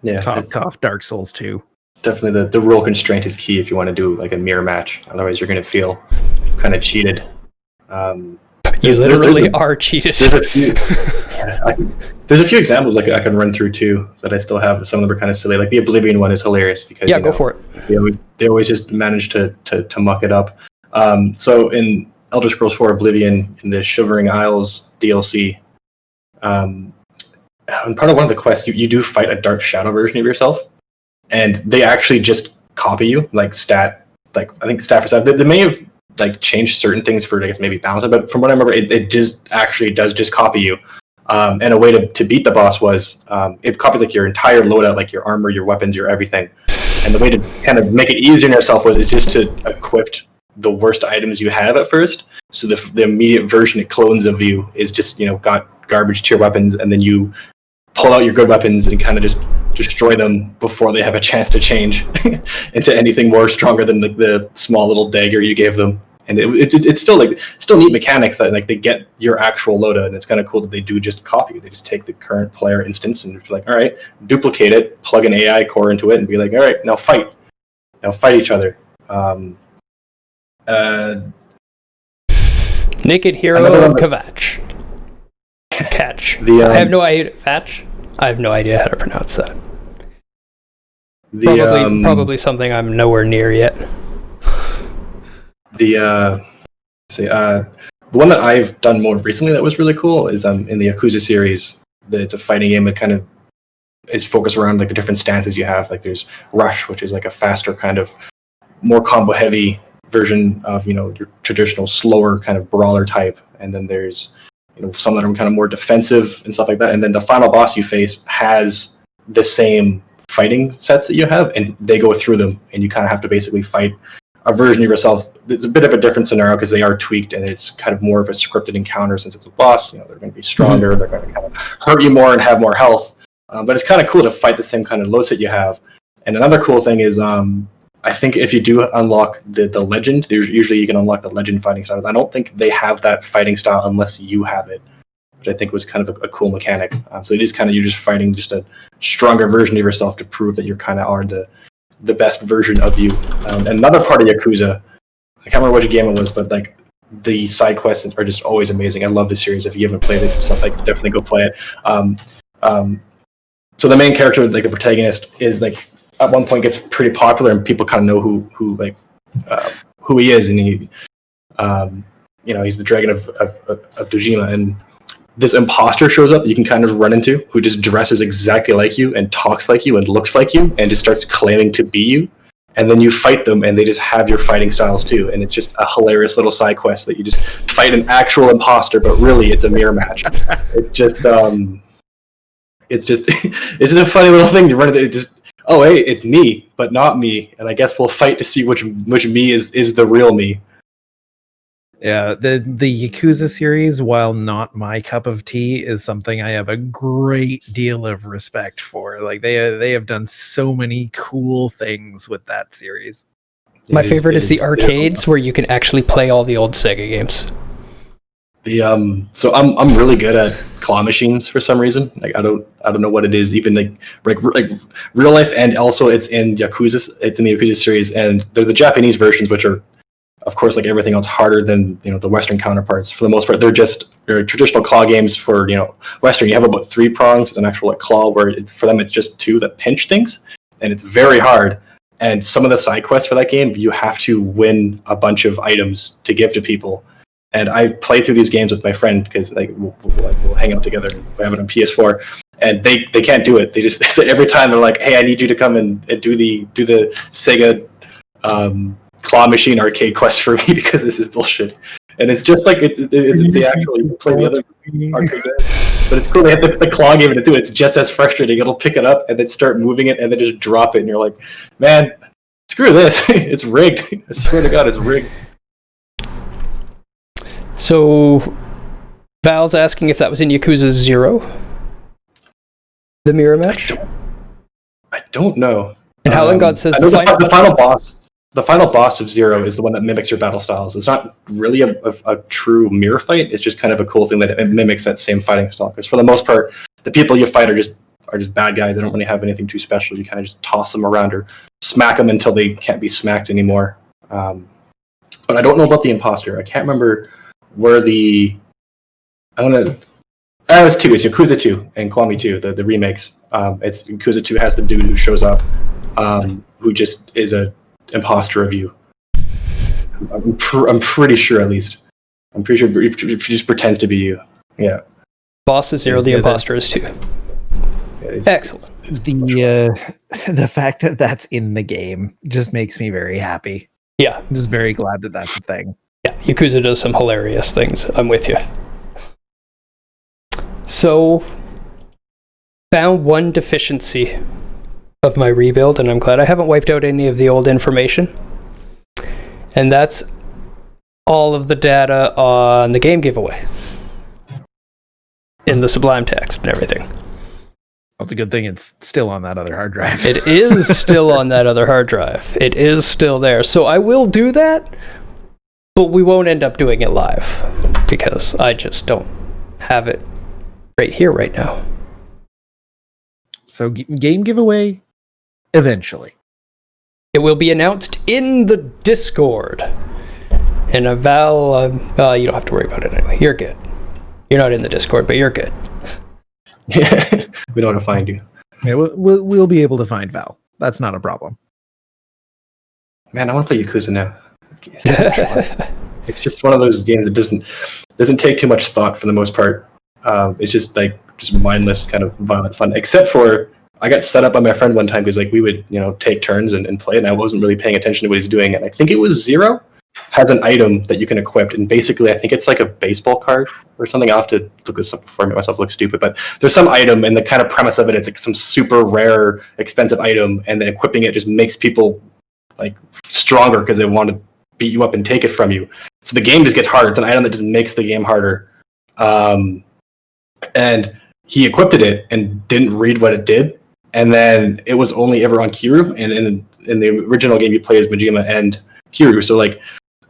Yeah. Cough, Dark Souls 2. Definitely the rule constraint is key if you want to do like a mirror match. Otherwise you're going to feel kind of cheated. You literally are cheated. There's a few examples like I can run through too that I still have. Some of them are kind of silly. Like the Oblivion one is hilarious because go for it. They always just manage to muck it up. So in Elder Scrolls 4 Oblivion, in the Shivering Isles DLC, and part of one of the quests, you do fight a Dark Shadow version of yourself, and they actually just copy you, like stat, like I think stat for stat. They may have like changed certain things for I guess maybe balance, but from what I remember, it just actually does just copy you. And a way to beat the boss was it copies like your entire loadout, like your armor, your weapons, your everything. And the way to kind of make it easier on yourself is just to equip the worst items you have at first. So the immediate version it clones of you is just got garbage to your weapons, and then you pull out your good weapons and kind of just destroy them before they have a chance to change into anything more stronger than the small little dagger you gave them. And it's still neat mechanics that like they get your actual loadout, and it's kind of cool that they do just copy. They just take the current player instance and be like, all right, duplicate it, plug an AI core into it, and be like, all right, now fight each other. Naked Hero of Kvatch. Catch. I have no idea. Vatch? I have no idea how to pronounce that. Probably something I'm nowhere near yet. The one that I've done more recently that was really cool is in the Yakuza series. It's a fighting game that kind of is focused around like the different stances you have. Like there's Rush, which is like a faster kind of more combo heavy version of your traditional slower kind of brawler type, and then there's some that are kind of more defensive and stuff like that. And then the final boss you face has the same fighting sets that you have, and they go through them, and you kind of have to basically fight a version of yourself. It's a bit of a different scenario because they are tweaked, and it's kind of more of a scripted encounter since it's a boss. They're going to be stronger, they're going to kind of hurt you more and have more health. But it's kind of cool to fight the same kind of load set you have. And another cool thing is, I think if you do unlock the legend, usually you can unlock the legend fighting style. I don't think they have that fighting style unless you have it, which I think was kind of a cool mechanic. So it is kind of you're just fighting just a stronger version of yourself to prove that you kind of are the best version of you. And another part of Yakuza, I can't remember which game it was, but like the side quests are just always amazing. I love this series. If you haven't played it, stuff like definitely go play it. So the main character, like the protagonist, is like at one point gets pretty popular, and people kind of know who he is, and he, he's the dragon of Dojima, and this imposter shows up that you can kind of run into, who just dresses exactly like you and talks like you and looks like you and just starts claiming to be you. And then you fight them, and they just have your fighting styles too. And it's just a hilarious little side quest that you just fight an actual imposter, but really it's a mirror match. It's just it's just a funny little thing. You run into it, just, oh hey, it's me, but not me. And I guess we'll fight to see which me is the real me. Yeah, the Yakuza series, while not my cup of tea, is something I have a great deal of respect for. Like they have done so many cool things with that series. My favorite is the arcades where you can actually play all the old Sega games. So I'm really good at claw machines for some reason. Like I don't know what it is. Even like real life, and also it's in Yakuza. It's in the Yakuza series, and they're the Japanese versions, which are of course, like everything else, harder than the Western counterparts. For the most part, they're traditional claw games. For Western, you have about 3 prongs. It's an actual claw, where for them it's just 2 that pinch things, and it's very hard. And some of the side quests for that game, you have to win a bunch of items to give to people. And I played through these games with my friend, because we'll hang out together. We have it on PS4, and they can't do it. They say every time they're like, "Hey, I need you to come and do the Sega claw machine arcade quest for me, because this is bullshit." And it's just like they actually play the other arcade games, but it's cool. They have the claw game to do it. It's just as frustrating. It'll pick it up and then start moving it, and then just drop it, and you're like, "Man, screw this! It's rigged. I swear to God, it's rigged." So, Val's asking if that was in Yakuza 0, the mirror match. I don't know. And Howling God says the final boss of 0 is the one that mimics your battle styles. It's not really a true mirror fight. It's just kind of a cool thing that it mimics that same fighting style. Because for the most part, the people you fight are just bad guys. They don't really have anything too special. You kind of just toss them around or smack them until they can't be smacked anymore. But I don't know about the imposter. I can't remember where it was 2. It's Yakuza 2 and Kiwami 2, the remakes. It's Yakuza 2 has the dude who shows up, who just is a imposter of you. I'm pretty sure, at least. I'm pretty sure if he just pretends to be you. Yeah. Boss is 0, the imposter is 2. Excellent. The fact that that's in the game just makes me very happy. Yeah. I'm just very glad that that's a thing. Yeah, Yakuza does some hilarious things. I'm with you. So, found one deficiency of my rebuild, and I'm glad I haven't wiped out any of the old information. And that's all of the data on the game giveaway in the Sublime text and everything. Well, it's a good thing it's still on that other hard drive. It is still on that other hard drive. It is still there. So I will do that, but we won't end up doing it live because I just don't have it right here, right now. So game giveaway, eventually. It will be announced in the Discord. And Val, you don't have to worry about it anyway. You're good. You're not in the Discord, but you're good. Yeah, we know how to find you. Yeah, we'll be able to find Val. That's not a problem. Man, I want to play Yakuza now. It's so much fun. It's just one of those games that doesn't take too much thought for the most part. It's just mindless kind of violent fun. Except for I got set up by my friend one time because we would take turns and play, and I wasn't really paying attention to what he's doing. And I think it was 0 has an item that you can equip, and basically I think it's like a baseball card or something. I'll have to look this up before I make myself look stupid, but there's some item, and the kind of premise of it's like some super rare, expensive item, and then equipping it just makes people stronger because they want to beat you up and take it from you. So the game just gets harder. It's an item that just makes the game harder. And he equipped it and didn't read what it did, and then it was only ever on Kiryu, and in the original game you play as Majima and Kiryu. So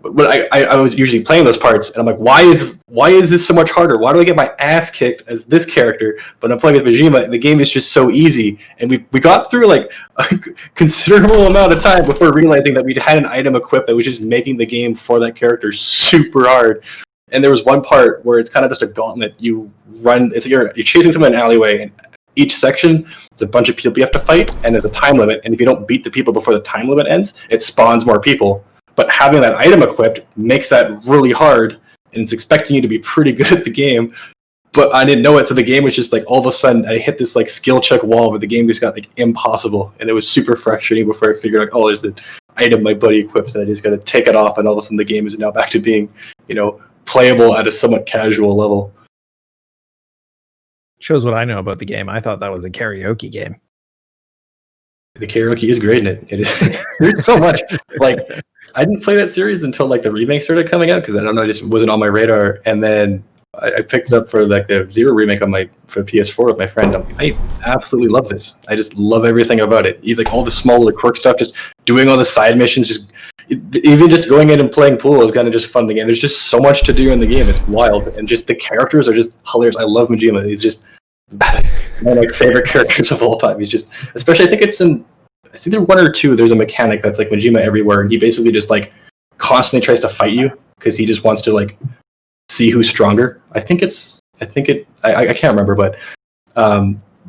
when I was usually playing those parts, and I'm like, why is this so much harder? Why do I get my ass kicked as this character? But I'm playing with Majima, and the game is just so easy. And we got through a considerable amount of time before realizing that we had an item equipped that was just making the game for that character super hard. And there was one part where it's kind of just a gauntlet. You run, it's like you're chasing someone in an alleyway, and each section is a bunch of people you have to fight, and there's a time limit. And if you don't beat the people before the time limit ends, it spawns more people. But having that item equipped makes that really hard, and it's expecting you to be pretty good at the game. But I didn't know it, so the game was just all of a sudden I hit this skill check wall where the game just got impossible, and it was super frustrating before I figured oh, there's an item my buddy equipped, and I just got to take it off, and all of a sudden the game is now back to being playable at a somewhat casual level. Shows what I know about the game. I thought that was a karaoke game. The karaoke is great in it. It is. There's so much. I didn't play that series until the remake started coming out because I don't know, it just wasn't on my radar. And then I picked it up for the 0 remake for PS4 with my friend. I absolutely love this. I just love everything about it. Even all the small little quirk stuff, just doing all the side missions, even just going in and playing pool is kind of just fun. The game. There's just so much to do in the game. It's wild, and just the characters are just hilarious. I love Majima. He's just one of my favorite characters of all time. He's just, especially I think it's either 1 or 2. There's a mechanic that's Majima everywhere, and he basically just constantly tries to fight you because he just wants to like see who's stronger. I can't remember, but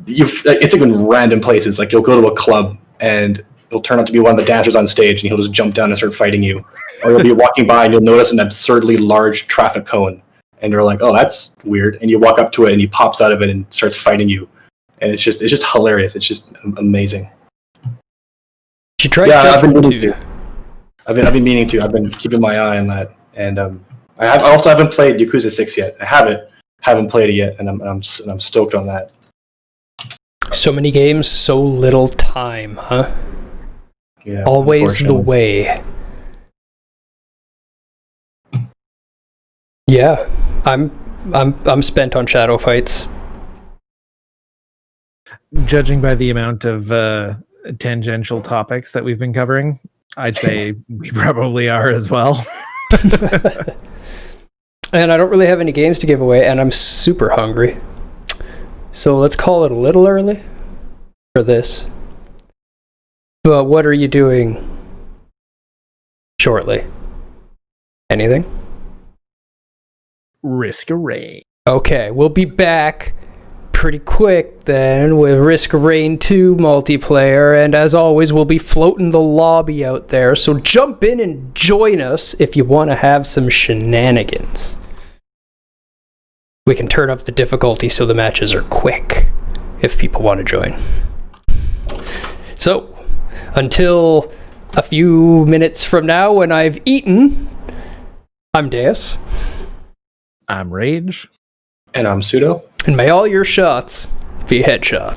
it's like in random places. Like you'll go to a club and it'll turn out to be one of the dancers on stage, and he'll just jump down and start fighting you. Or you'll be walking by and you'll notice an absurdly large traffic cone, and you're like, "Oh, that's weird." And you walk up to it, and he pops out of it and starts fighting you, and it's just hilarious. It's just amazing. You tried I've been meaning to. I've been meaning to. I've been keeping my eye on that, and I also haven't played Yakuza 6 yet. I haven't played it yet, and I'm stoked on that. So many games, so little time, huh? Yeah, always the way. Yeah, I'm spent on shadow fights. Judging by the amount of tangential topics that we've been covering, I'd say we probably are as well. And I don't really have any games to give away, and I'm super hungry. So let's call it a little early for this. But what are you doing shortly? Anything? Risk of Rain. Okay, we'll be back pretty quick then with Risk of Rain 2 multiplayer, and as always, we'll be floating the lobby out there, so jump in and join us if you want to have some shenanigans. We can turn up the difficulty so the matches are quick if people want to join. So, until a few minutes from now when I've eaten, I'm Deus. I'm Rage. And I'm Pseudo. And may all your shots be headshots.